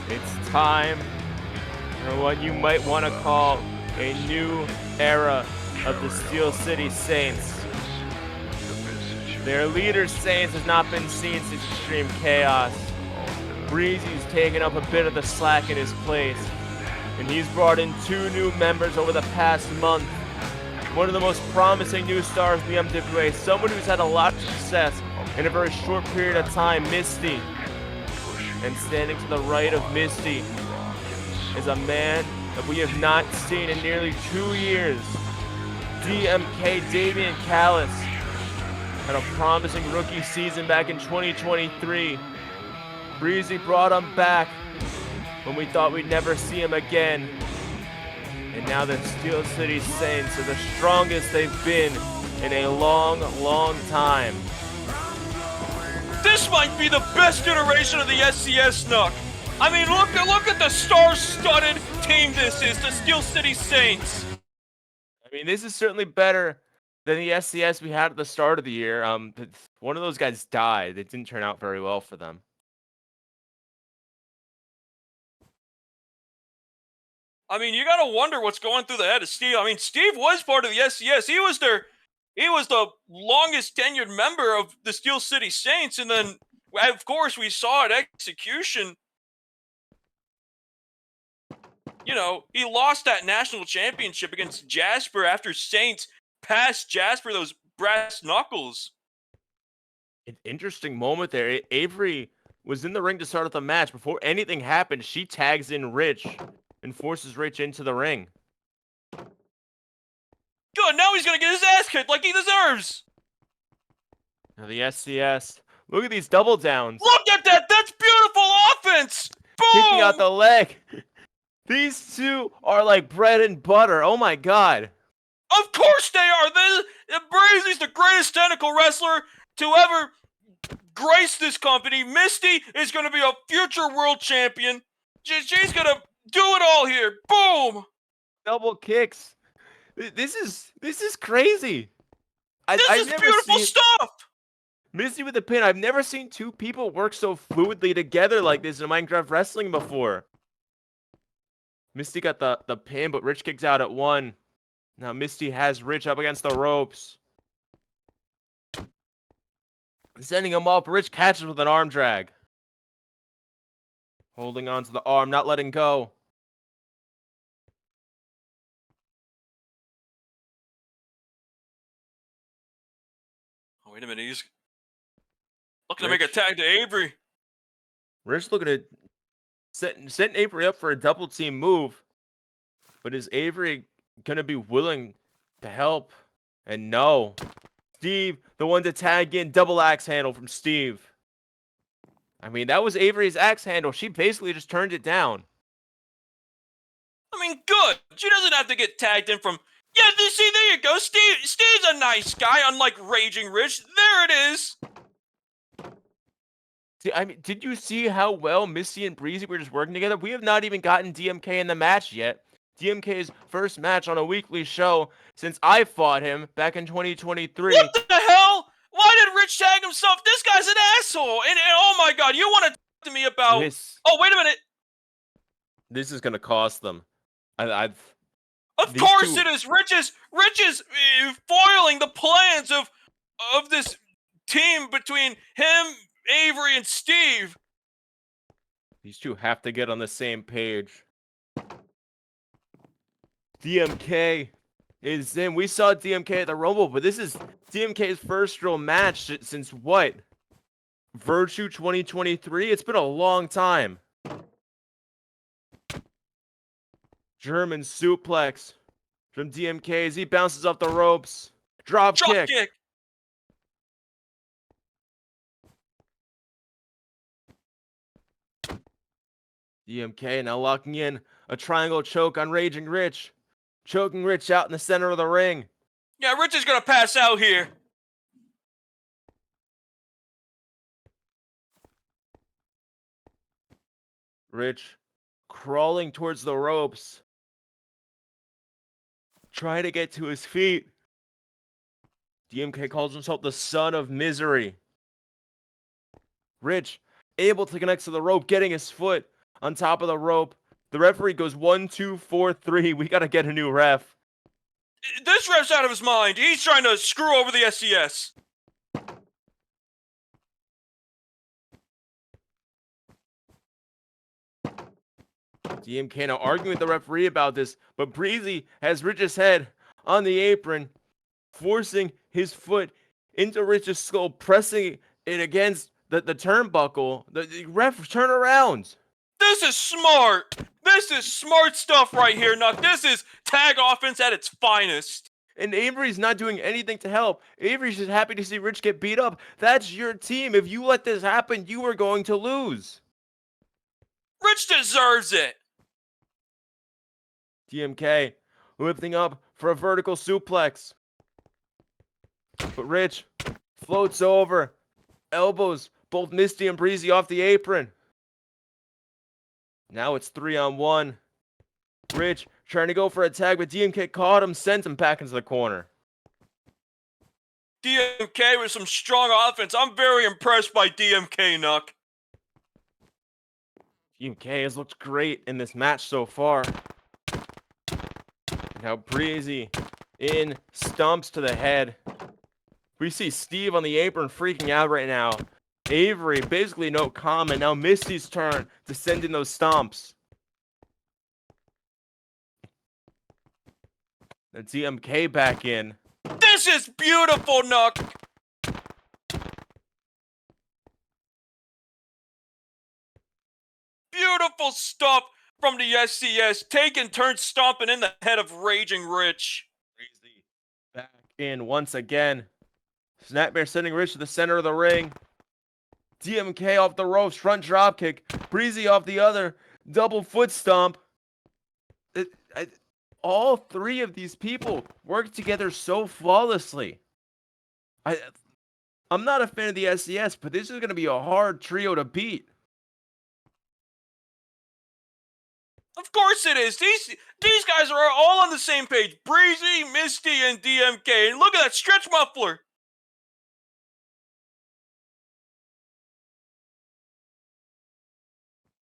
it's time for what you might want to call a new era of the Steel City Saints. Their leader, Saints, has not been seen since Extreme Chaos. Bhreezy's taken up a bit of the slack in his place, and he's brought in two new members over the past month. One of the most promising new stars in the MWA, someone who's had a lot of success in a very short period of time, Misty. And standing to the right of Misty is a man that we have not seen in nearly 2 years. DMK Damien Callis had a promising rookie season back in 2023. Bhreezy brought him back when we thought we'd never see him again. And now the Steel City Saints are the strongest they've been in a long, long time. This might be the best iteration of the SCS Nook. I mean, look at the star-studded team this is, the Steel City Saints. I mean, this is certainly better than the SCS we had at the start of the year. One of those guys died. It didn't turn out very well for them. I mean, you gotta wonder what's going through the head of Steve. I mean, Steve was part of the SCS. He was the longest tenured member of the Steel City Saints, and then, of course, we saw at Execution. You know, he lost that national championship against Jasper after Saints passed Jasper those brass knuckles. An interesting moment there. Avery was in the ring to start off the match. Before anything happened, she tags in Rich and forces Rich into the ring. Good, now he's gonna get his ass kicked like he deserves. Now the SCS. Look at these double downs. Look at that! That's beautiful offense! Boom! Kicking out the leg. These two are like bread and butter. Oh my god. Of course they are! Bhreezy's the greatest technical wrestler to ever grace this company. Misty is going to be a future world champion. She's going to do it all here. Boom! Double kicks. This is crazy. This is beautiful stuff! Misty with the pin. I've never seen two people work so fluidly together like this in Minecraft Wrestling before. Misty got the pin, but Rich kicks out at 1. Now Misty has Rich up against the ropes. Sending him up. Rich catches with an arm drag. Holding on to the arm, not letting go. Oh, wait a minute. He's looking to make a tag to Avery. Rich looking to setting Avery up for a double team move. But is Avery going to be willing to help? And no. Steve, the one to tag in, double axe handle from Steve. I mean, that was Avery's axe handle. She basically just turned it down. I mean, good. She doesn't have to get tagged in from... Yeah, see, there you go. Steve's a nice guy, unlike Raging Rich. There it is. See, I mean, did you see how well Misty and Bhreezy were just working together? We have not even gotten DMK in the match yet. DMK's first match on a weekly show since I fought him back in 2023. What the hell? Why did Rich tag himself? This guy's an asshole. And oh my god, you want to talk to me about... Oh, wait a minute. This is going to cost them. Of course it is. Rich is foiling the plans of this team between him, Avery, and Steve. These two have to get on the same page. DMK is in. We saw DMK at the Rumble, but this is DMK's first real match since what? Virtue 2023? It's been a long time. German suplex from DMK as he bounces off the ropes. Drop kick. DMK now locking in a triangle choke on Raging Rich. Choking Rich out in the center of the ring. Yeah, Rich is going to pass out here. Rich crawling towards the ropes. Trying to get to his feet. DMK calls himself the son of misery. Rich able to connect to the rope, getting his foot on top of the rope. The referee goes 1, 2, 4, 3. We got to get a new ref. This ref's out of his mind. He's trying to screw over the SCS. DMK now arguing with the referee about this, but Bhreezy has Rich's head on the apron, forcing his foot into Rich's skull, pressing it against the turnbuckle. The ref, turn around. This is smart. This is smart stuff right here, Nuck. This is tag offense at its finest. And Avery's not doing anything to help. Avery's just happy to see Rich get beat up. That's your team. If you let this happen, you are going to lose. Rich deserves it. DMK lifting up for a vertical suplex. But Rich floats over. Elbows both Misty and Bhreezy off the apron. Now it's 3-on-1. Rich trying to go for a tag, but DMK caught him, sent him back into the corner. DMK with some strong offense. I'm very impressed by DMK, Nuck. DMK has looked great in this match so far. Now Bhreezy in stumps to the head. We see Steve on the apron freaking out right now. Avery, basically no comment. Now Misty's turn to send in those stomps. The DMK back in. This is beautiful, Nook. Beautiful stuff from the SCS. Taking turns stomping in the head of Raging Rich. Bhreezy back in once again. Snapmare sending Rich to the center of the ring. DMK off the ropes, front dropkick. Bhreezy off the other, double foot stomp. All three of these people work together so flawlessly. I'm not a fan of the SCS, but this is going to be a hard trio to beat. Of course it is. These guys are all on the same page. Bhreezy, Misty, and DMK. And look at that stretch muffler.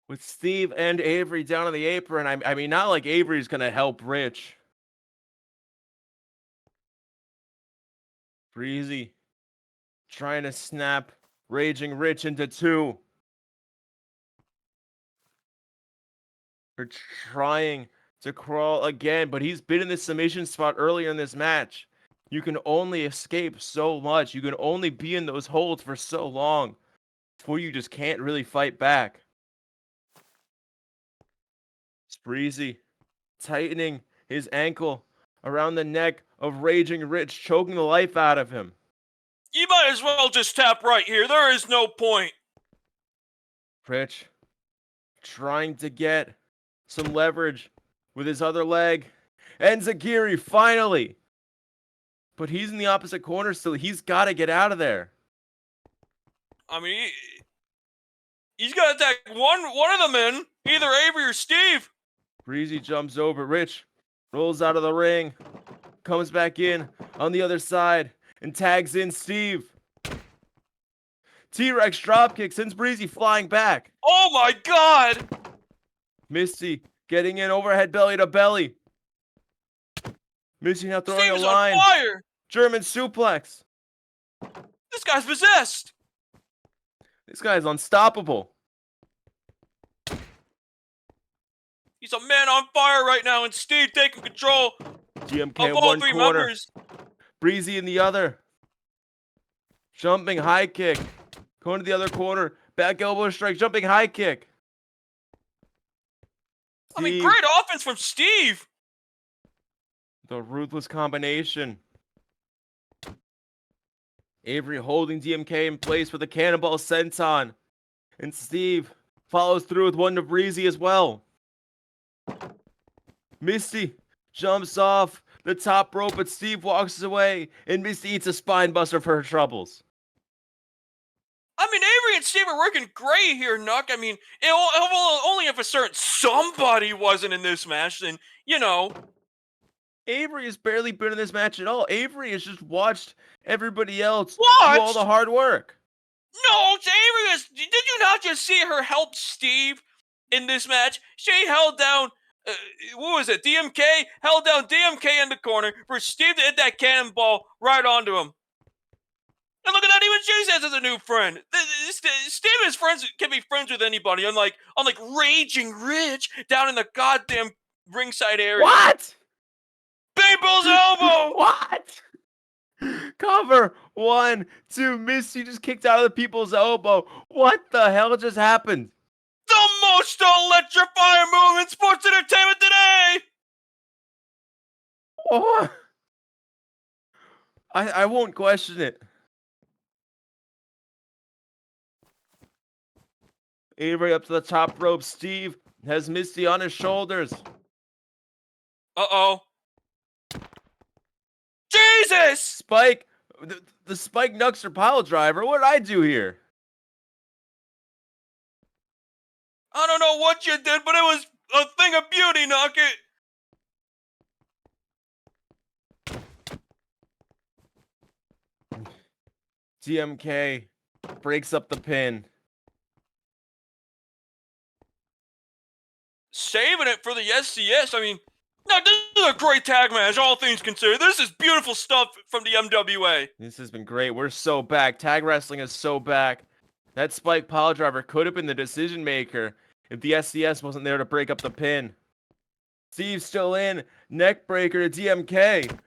With Steve and Avery down on the apron, I mean, not like Avery's going to help Rich. Bhreezy trying to snap Raging Rich into two. They're trying to crawl again, but he's been in this submission spot earlier in this match. You can only escape so much. You can only be in those holds for so long before you just can't really fight back. It's Bhreezy tightening his ankle around the neck of Raging Rich, choking the life out of him. You might as well just tap right here. There is no point. Rich trying to get some leverage with his other leg. And Zagiri finally. But he's in the opposite corner still. He's got to get out of there. I mean, he's got to attack one of them in. Either Avery or Steve. Bhreezy jumps over. Rich rolls out of the ring. Comes back in on the other side. And tags in Steve. T-Rex dropkick sends Bhreezy flying back. Oh my god! Misty getting in overhead belly to belly. Misty now throwing Steve is a line. on fire! German suplex. This guy's possessed! This guy's unstoppable. He's a man on fire right now, and Steve taking control GMK of in all one three corner. members. Bhreezy in the other. Jumping high kick. Going to the other corner. Back elbow strike. Jumping high kick. I mean, Steve. great offense from Steve. The ruthless combination. Avery holding DMK in place with a cannonball senton. And Steve follows through with one to Bhreezy as well. Misty jumps off the top rope, but Steve walks away, and Misty eats a spine buster for her troubles. I mean, Avery and Steve are working great here, Nuck. I mean, only if a certain somebody wasn't in this match, then, you know. Avery has barely been in this match at all. Avery has just watched everybody else do Watched? all the hard work. No, Avery is. Did you not just see her help Steve in this match? She held down. What was it? DMK held down DMK in the corner for Steve to hit that cannonball right onto him. And look at that, even she says as a new friend. Steve and his friends can be friends with anybody, unlike Raging Rich down in the goddamn ringside area. What? Babel's elbow! What? Cover 1, 2. Misty just kicked out of the people's elbow. What the hell just happened? The most electrifying move in sports entertainment today! What? I won't question it. Avery up to the top rope. Steve has Misty on his shoulders. Uh-oh. Jesus! Spike, the Spike Nuxer pile driver. What did I do here? I don't know what you did, but it was a thing of beauty, Knocket. DMK breaks up the pin. Saving it for the SCS. I mean, No, this is a great tag match, all things considered. This is beautiful stuff from the MWA. This has been great. We're so back. Tag wrestling is so back. That spike pile driver could have been the decision maker if the SCS wasn't there to break up the pin. Steve's still in. Neck breaker to DMK.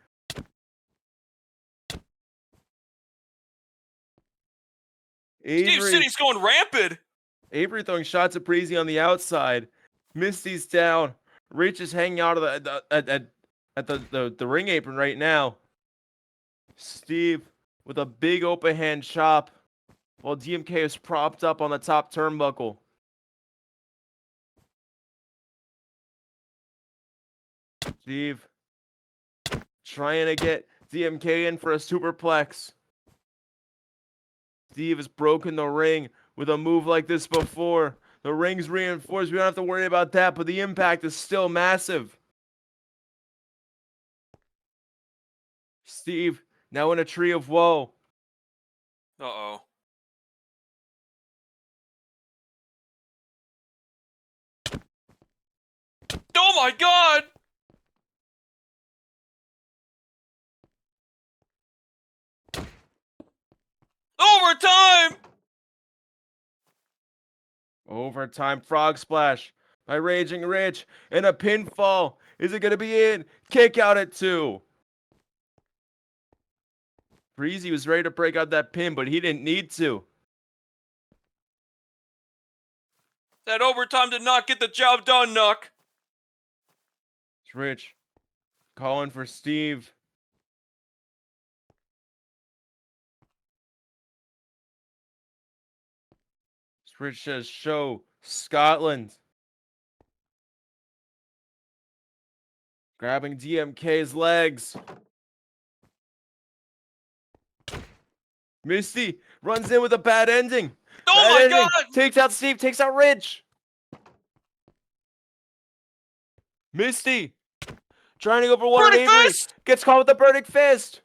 Steve City's going rampant. Avery throwing shots at Bhreezy on the outside. Misty's down. Rich is hanging out of the ring apron right now. Steve with a big open hand chop while DMK is propped up on the top turnbuckle. Steve trying to get DMK in for a superplex. Steve has broken the ring with a move like this before. The ring's reinforced. We don't have to worry about that, but the impact is still massive. Steve now in a tree of woe. Uh-oh. Oh my god! Overtime! Overtime frog splash by Raging Rich and a pinfall. Is it going to be in? Kick out at 2. Bhreezy was ready to break out that pin, but he didn't need to. That overtime did not get the job done, Nuck. It's Rich calling for Steve. Rich says, show Scotland. Grabbing DMK's legs. Misty runs in with a bad ending. Oh my god! Takes out Steve, takes out Rich. Misty trying to go for one. Burning Avery fist! gets caught with the burning fist.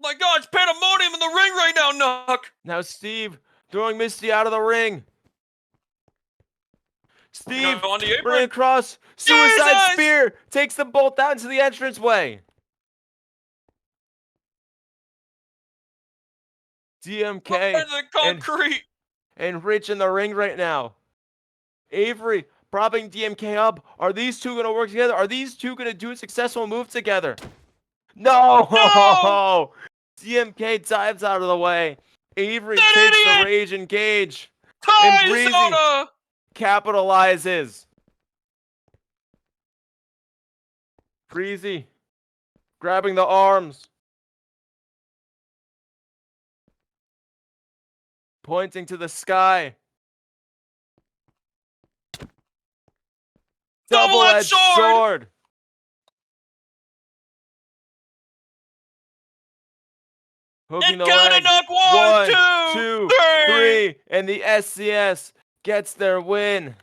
My god, it's pandemonium in the ring right now, Nuck! Now Steve throwing Misty out of the ring. Steve on the apron. running across. Suicide Jesus! spear takes them both down to the entranceway. DMK Under the concrete. and Rich in the ring right now. Avery propping DMK up. Are these two going to work together? Are these two going to do a successful move together? No! DMK dives out of the way. Avery takes the rage engage. And Bhreezy capitalizes. Bhreezy grabbing the arms. Pointing to the sky. Double-edged sword. Hooking the leg. One, 2, three. 3. And the SCS gets their win.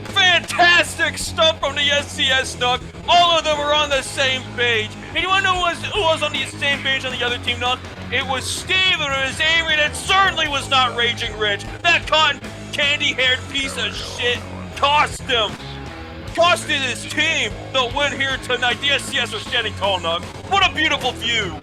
Fantastic stuff from the SCS, Nuck. All of them are on the same page. And you want to know who was on the same page on the other team, Nuck? It was Steve and it was Avery, and it certainly was not Raging Rich. That cotton candy-haired piece of shit cost him. Costed his team the win here tonight. The SCS are standing tall, Nuck. What a beautiful view.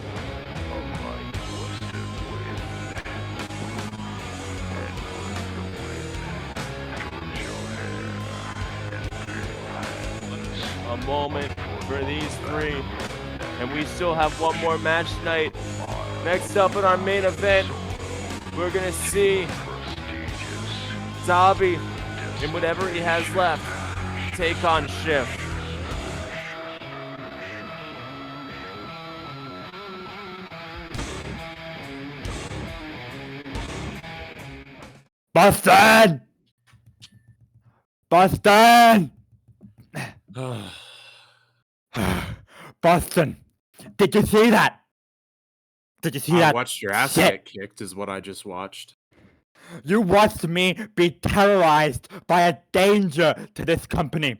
A moment for these three. And we still have one more match tonight. Next up in our main event, we're going to see Dobby and whatever he has left take on Shiff. Boston! Boston! Boston, did you see that? Did you see that? I watched your ass shit? get kicked is what I just watched. You watched me be terrorized by a danger to this company.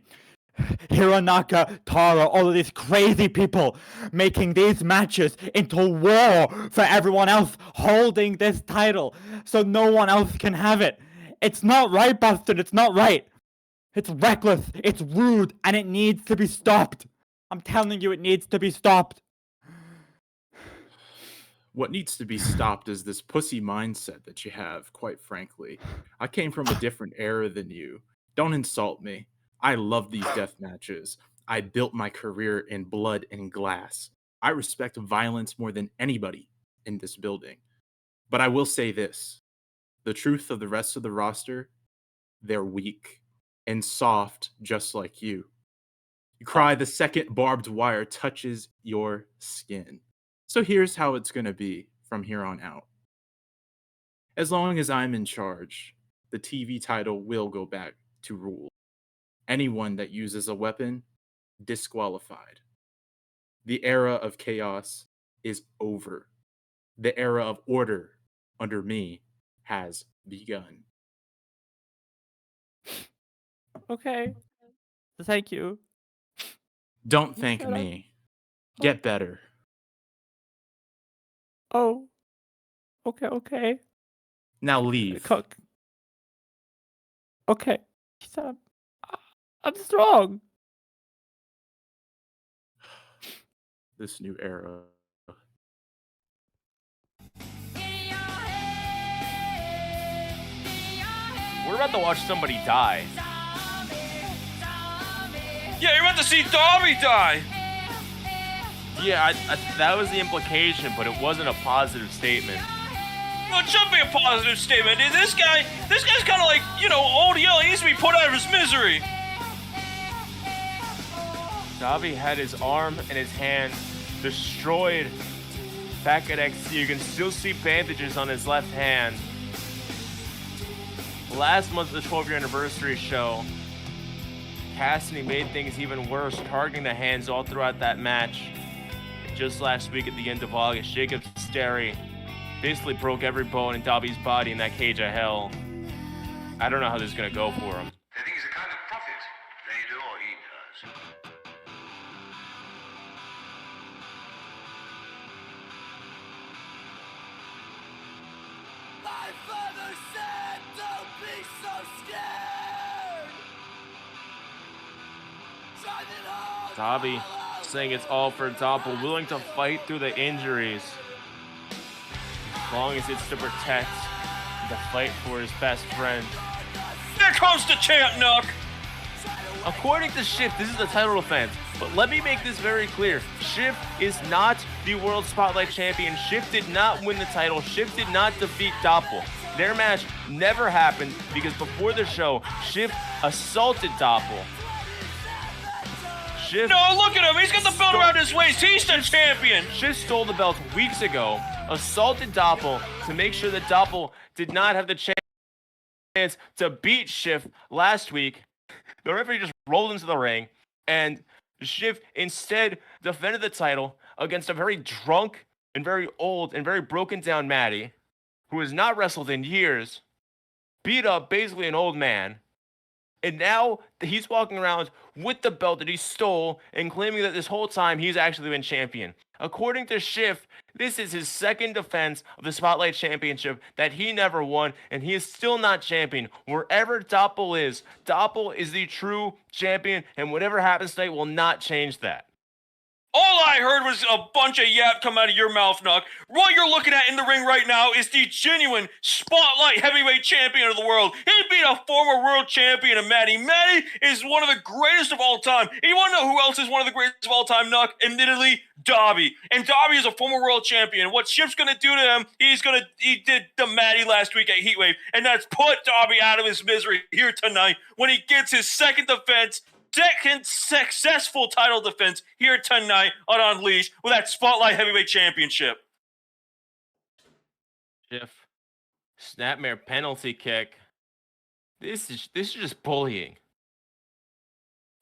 Hironaka, Tarah, all of these crazy people making these matches into war for everyone else holding this title so no one else can have it. It's not right, Boston. It's not right. It's reckless, it's rude, and it needs to be stopped. I'm telling you, it needs to be stopped. What needs to be stopped is this pussy mindset that you have, quite frankly. I came from a different era than you. Don't insult me. I love these death matches. I built my career in blood and glass. I respect violence more than anybody in this building. But I will say this. The truth of the rest of the roster, they're weak and soft just like you. You cry the second barbed wire touches your skin. So here's how it's going to be from here on out. As long as I'm in charge, the TV title will go back to rule. Anyone that uses a weapon, disqualified. The era of chaos is over. The era of order under me has begun. Okay. Thank you. Don't You thank said I- me. Get better. Oh. Okay. Now leave. Okay. He said I'm strong. This new era. We're about to watch somebody die. Yeah, you're about to see Dobby die. Yeah, that was the implication, but it wasn't a positive statement. Well, it should be a positive statement. This guy's kind of like, old yellow. He needs to be put out of his misery. Dobby had his arm and his hand destroyed back at XT. You can still see bandages on his left hand. Last month, the 12-year anniversary show, Cassidy made things even worse, targeting the hands all throughout that match. Just last week at the end of August, Jacob Sterry basically broke every bone in Dobby's body in that cage of hell. I don't know how this is going to go for him. They think he's a kind of prophet. They do, or he does. My father said, don't be so scared. Driving home. Dobby saying it's all for Doppel, willing to fight through the injuries. As long as it's to protect, to fight for his best friend. There comes the champ, Nook. According to Shiff, this is a title defense. But let me make this very clear. Shiff is not the World Spotlight Champion. Shiff did not win the title. Shiff did not defeat Doppel. Their match never happened because before the show, Shiff assaulted Doppel. Shiff No, look at him. He's got the belt around his waist. He's the champion. Shiff stole the belt weeks ago, assaulted Doppel to make sure that Doppel did not have the chance to beat Shiff last week. The referee just rolled into the ring, and Shiff instead defended the title against a very drunk and very old and very broken down Maddie, who has not wrestled in years, beat up basically an old man, and now he's walking around with the belt that he stole and claiming that this whole time he's actually been champion. According to Shiff, this is his second defense of the Spotlight Championship that he never won, and he is still not champion. Wherever Doppel is the true champion, and whatever happens tonight will not change that. All I heard was a bunch of yap come out of your mouth, Nook. What you're looking at in the ring right now is the genuine Spotlight Heavyweight Champion of the world. He beat a former world champion of Maddie. Maddie is one of the greatest of all time. And you want to know who else is one of the greatest of all time, Nook? Admittedly, Dobby. And Dobby is a former world champion. What Shiff's going to do to him, he did to Maddie last week at Heatwave. And that's put Dobby out of his misery here tonight when he gets his second successful title defense here tonight on Unleashed with that Spotlight Heavyweight Championship. Shiff, snapmare penalty kick. This is just bullying.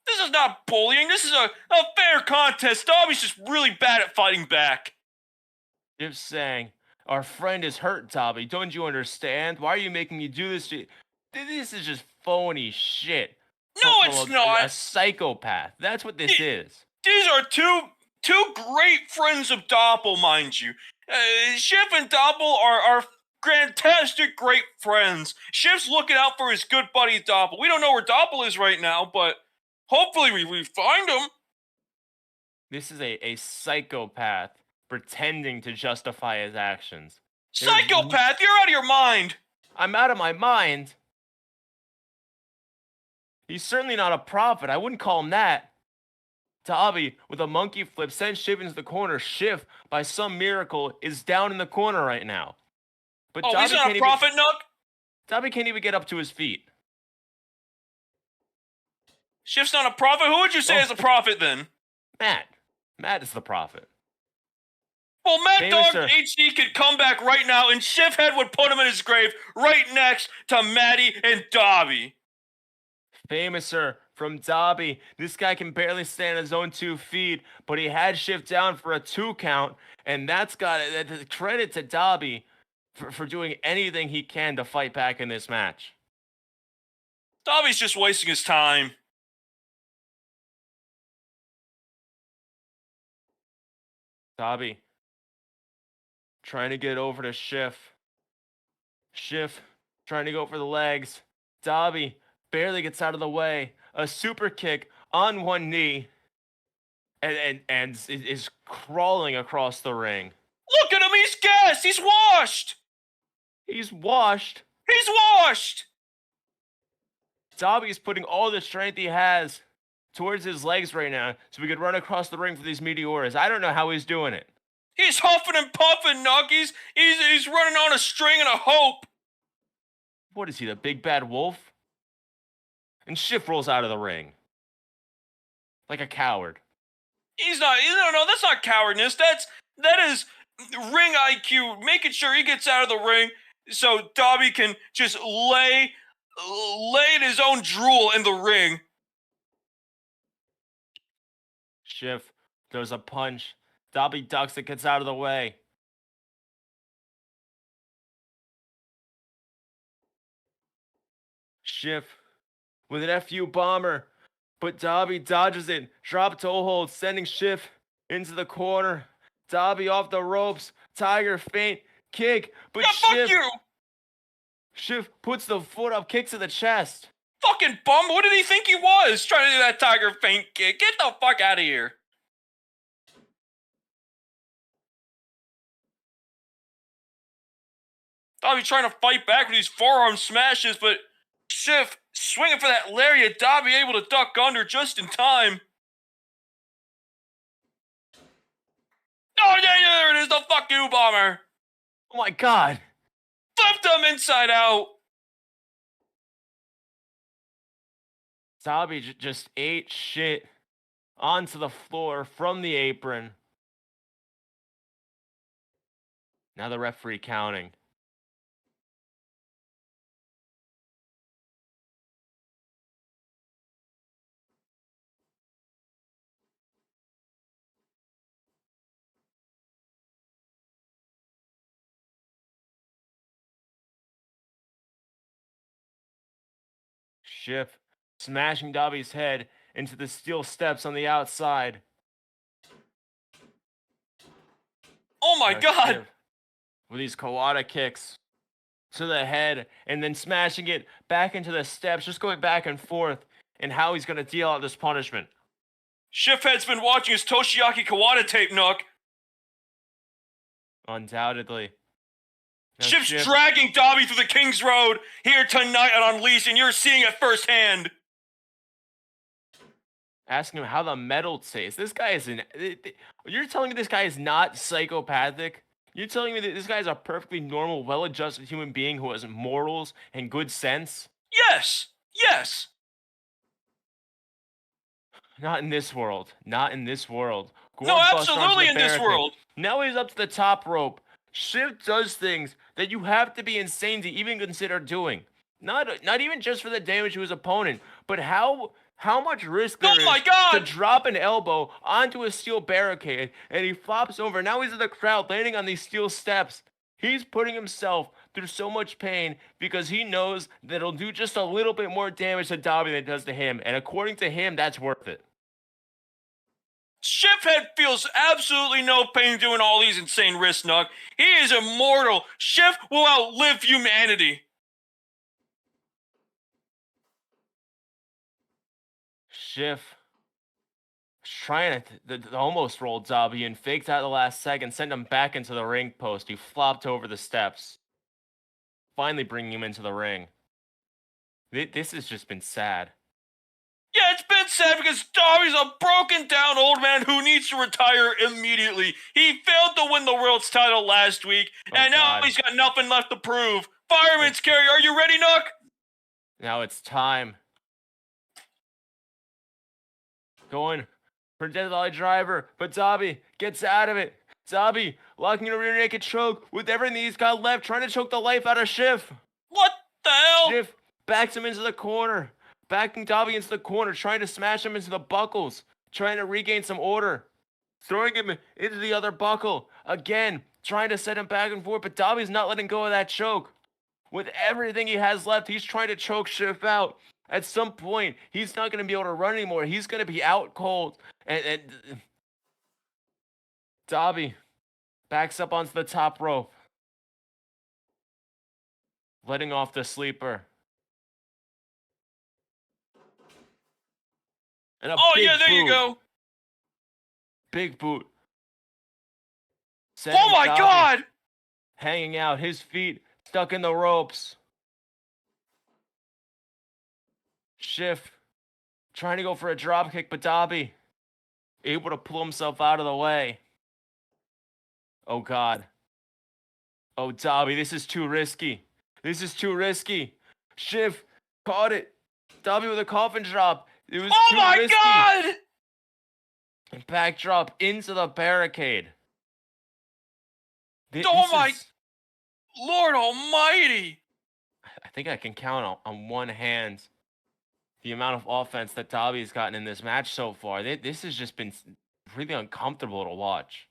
This is not bullying. This is a fair contest. Dobby's just really bad at fighting back. Shiff saying, our friend is hurt, Dobby. Don't you understand? Why are you making me do this? This is just phony shit. No, it's not. A psychopath. That's what this is. These are two great friends of Doppel, mind you. Shiff and Doppel are fantastic, great friends. Shiff's looking out for his good buddy Doppel. We don't know where Doppel is right now, but hopefully we find him. This is a psychopath pretending to justify his actions. Psychopath, you're out of your mind. I'm out of my mind. He's certainly not a prophet. I wouldn't call him that. Dobby, with a monkey flip, sends Shiff into the corner. Shiff, by some miracle, is down in the corner right now. But Oh, Dobby he's not a prophet, Nook? Dobby can't even get up to his feet. Shift's not a prophet? Who would you say is a prophet, then? Matt. Matt is the prophet. Well, Mad Famous Dog HD could come back right now, and Shiff Head would put him in his grave right next to Maddie and Dobby. Famouser from Dobby. This guy can barely stand on his own 2 feet, but he had Shiff down for a 2 count, and that's got credit to Dobby for doing anything he can to fight back in this match. Dobby's just wasting his time. Dobby trying to get over to Shiff. Shiff trying to go for the legs. Dobby barely gets out of the way. A super kick on one knee. And is crawling across the ring. Look at him, he's gassed! He's washed! He's washed? He's washed! Dobby's putting all the strength he has towards his legs right now so we could run across the ring for these meteoras. I don't know how he's doing it. He's huffing and puffing, Nuggies. He's running on a string and a hope. What is he, the big bad wolf? And Shiff rolls out of the ring. Like a coward. He's not, no, that's not cowardness. That is ring IQ, making sure he gets out of the ring so Dobby can just lay in his own drool in the ring. Shiff throws a punch. Dobby ducks it, gets out of the way. Shiff with an FU bomber, but Dobby dodges it. Drop toe hold, sending Shiff into the corner. Dobby off the ropes. Tiger feint kick, but yeah, fuck you! Shiff puts the foot up, kicks to the chest. Fucking bum! What did he think he was? Trying to do that tiger feint kick. Get the fuck out of here. Dobby trying to fight back with these forearm smashes, but Shiff swinging for that lariat. Dobby able to duck under just in time. Oh, yeah, there it is, the fuck you bomber. Oh my god. Flipped him inside out. Dobby just ate shit onto the floor from the apron. Now the referee counting. Shiff smashing Dobby's head into the steel steps on the outside. Oh my god! Shiff with these Kawada kicks to the head and then smashing it back into the steps, just going back and forth, and how he's going to deal out this punishment. Shiff Head's been watching his Toshiaki Kawada tape, Nook. Undoubtedly. Now Shiff's dragging Dobby through the King's Road here tonight on Unleashed, and you're seeing it firsthand. Asking him how the metal tastes. This guy is you're telling me this guy is not psychopathic? You're telling me that this guy is a perfectly normal, well-adjusted human being who has morals and good sense? Yes! Yes! Not in this world. Not in this world. No, absolutely in this world. Now he's up to the top rope. Shiff does things that you have to be insane to even consider doing. Not even just for the damage to his opponent, but how much risk there is to drop an elbow onto a steel barricade, and he flops over. Now he's in the crowd, landing on these steel steps. He's putting himself through so much pain because he knows that it'll do just a little bit more damage to Dobby than it does to him. And according to him, that's worth it. Shiff Head feels absolutely no pain doing all these insane risks, Nuck. He is immortal. Shiff will outlive humanity. Shiff trying to almost roll Dobby and faked out the last second, sent him back into the ring post. He flopped over the steps, finally bringing him into the ring. This has just been sad. Yeah, it's been sad because Dobby's a broken down old man who needs to retire immediately. He failed to win the world's title last week, and now he's got nothing left to prove. Fireman's carry, are you ready, Nuck? Now it's time. Going for Death Valley Driver, but Dobby gets out of it. Dobby locking in a rear naked choke with everything he's got left, trying to choke the life out of Shiff. What the hell? Shiff backs him into the corner, backing Dobby into the corner, trying to smash him into the buckles, trying to regain some order, throwing him into the other buckle, again, trying to set him back and forth, but Dobby's not letting go of that choke. With everything he has left, he's trying to choke Shiff out. At some point, he's not going to be able to run anymore. He's going to be out cold. And Dobby backs up onto the top rope, letting off the sleeper. And oh, yeah, there you go. Big boot. Oh, my God! Hanging out, his feet stuck in the ropes. Shiff trying to go for a drop kick, but Dobby able to pull himself out of the way. Oh, God. Oh, Dobby, this is too risky. This is too risky. Shiff caught it. Dobby with a coffin drop. It was too risky. Oh, my God! And backdrop into the barricade. Lord almighty! I think I can count on one hand the amount of offense that Dobby's gotten in this match so far. This has just been really uncomfortable to watch.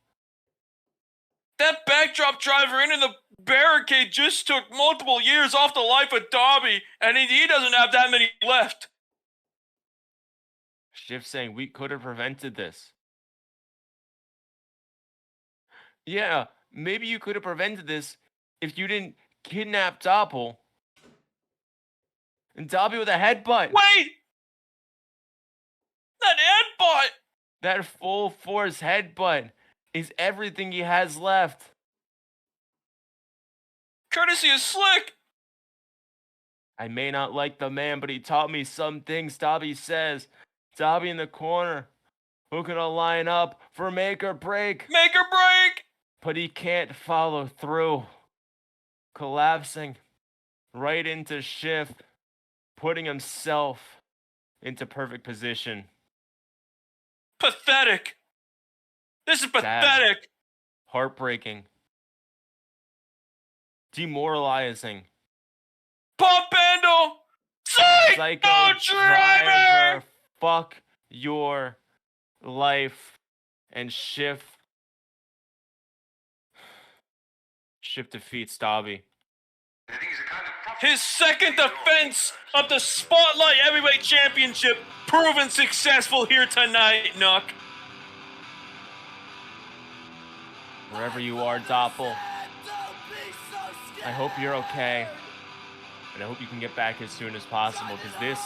That backdrop driver into the barricade just took multiple years off the life of Dobby, and he doesn't have that many left. Shiff saying we could have prevented this. Yeah, maybe you could have prevented this if you didn't kidnap Doppel. And Dobby with a headbutt. Wait! That headbutt! That full force headbutt is everything he has left. Courtesy of Slick! I may not like the man, but he taught me some things, Dobby says. Dobby in the corner, looking to line up for make or break. Make or break! But he can't follow through. Collapsing right into Shiff, putting himself into perfect position. Pathetic. This is pathetic. Sad. Heartbreaking. Demoralizing. Pump handle. Psycho driver. Fuck your life. And Shiff defeats Dobby. His second defense of the Spotlight Heavyweight Championship proven successful here tonight, Nuck. Wherever you are, Doppel, I hope you're okay. And I hope you can get back as soon as possible, because this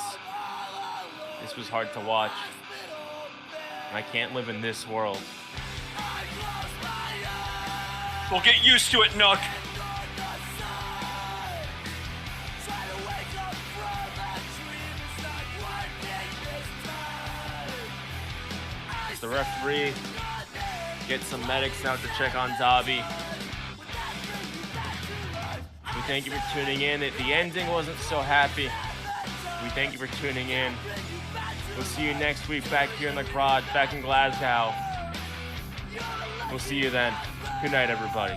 was hard to watch. And I can't live in this world. We'll get used to it, Nuck. The referee gets some medics out to check on Dobby. We thank you for tuning in. The ending wasn't so happy. We thank you for tuning in. We'll see you next week back here in the garage, back in Glasgow. We'll see you then. Good night, everybody.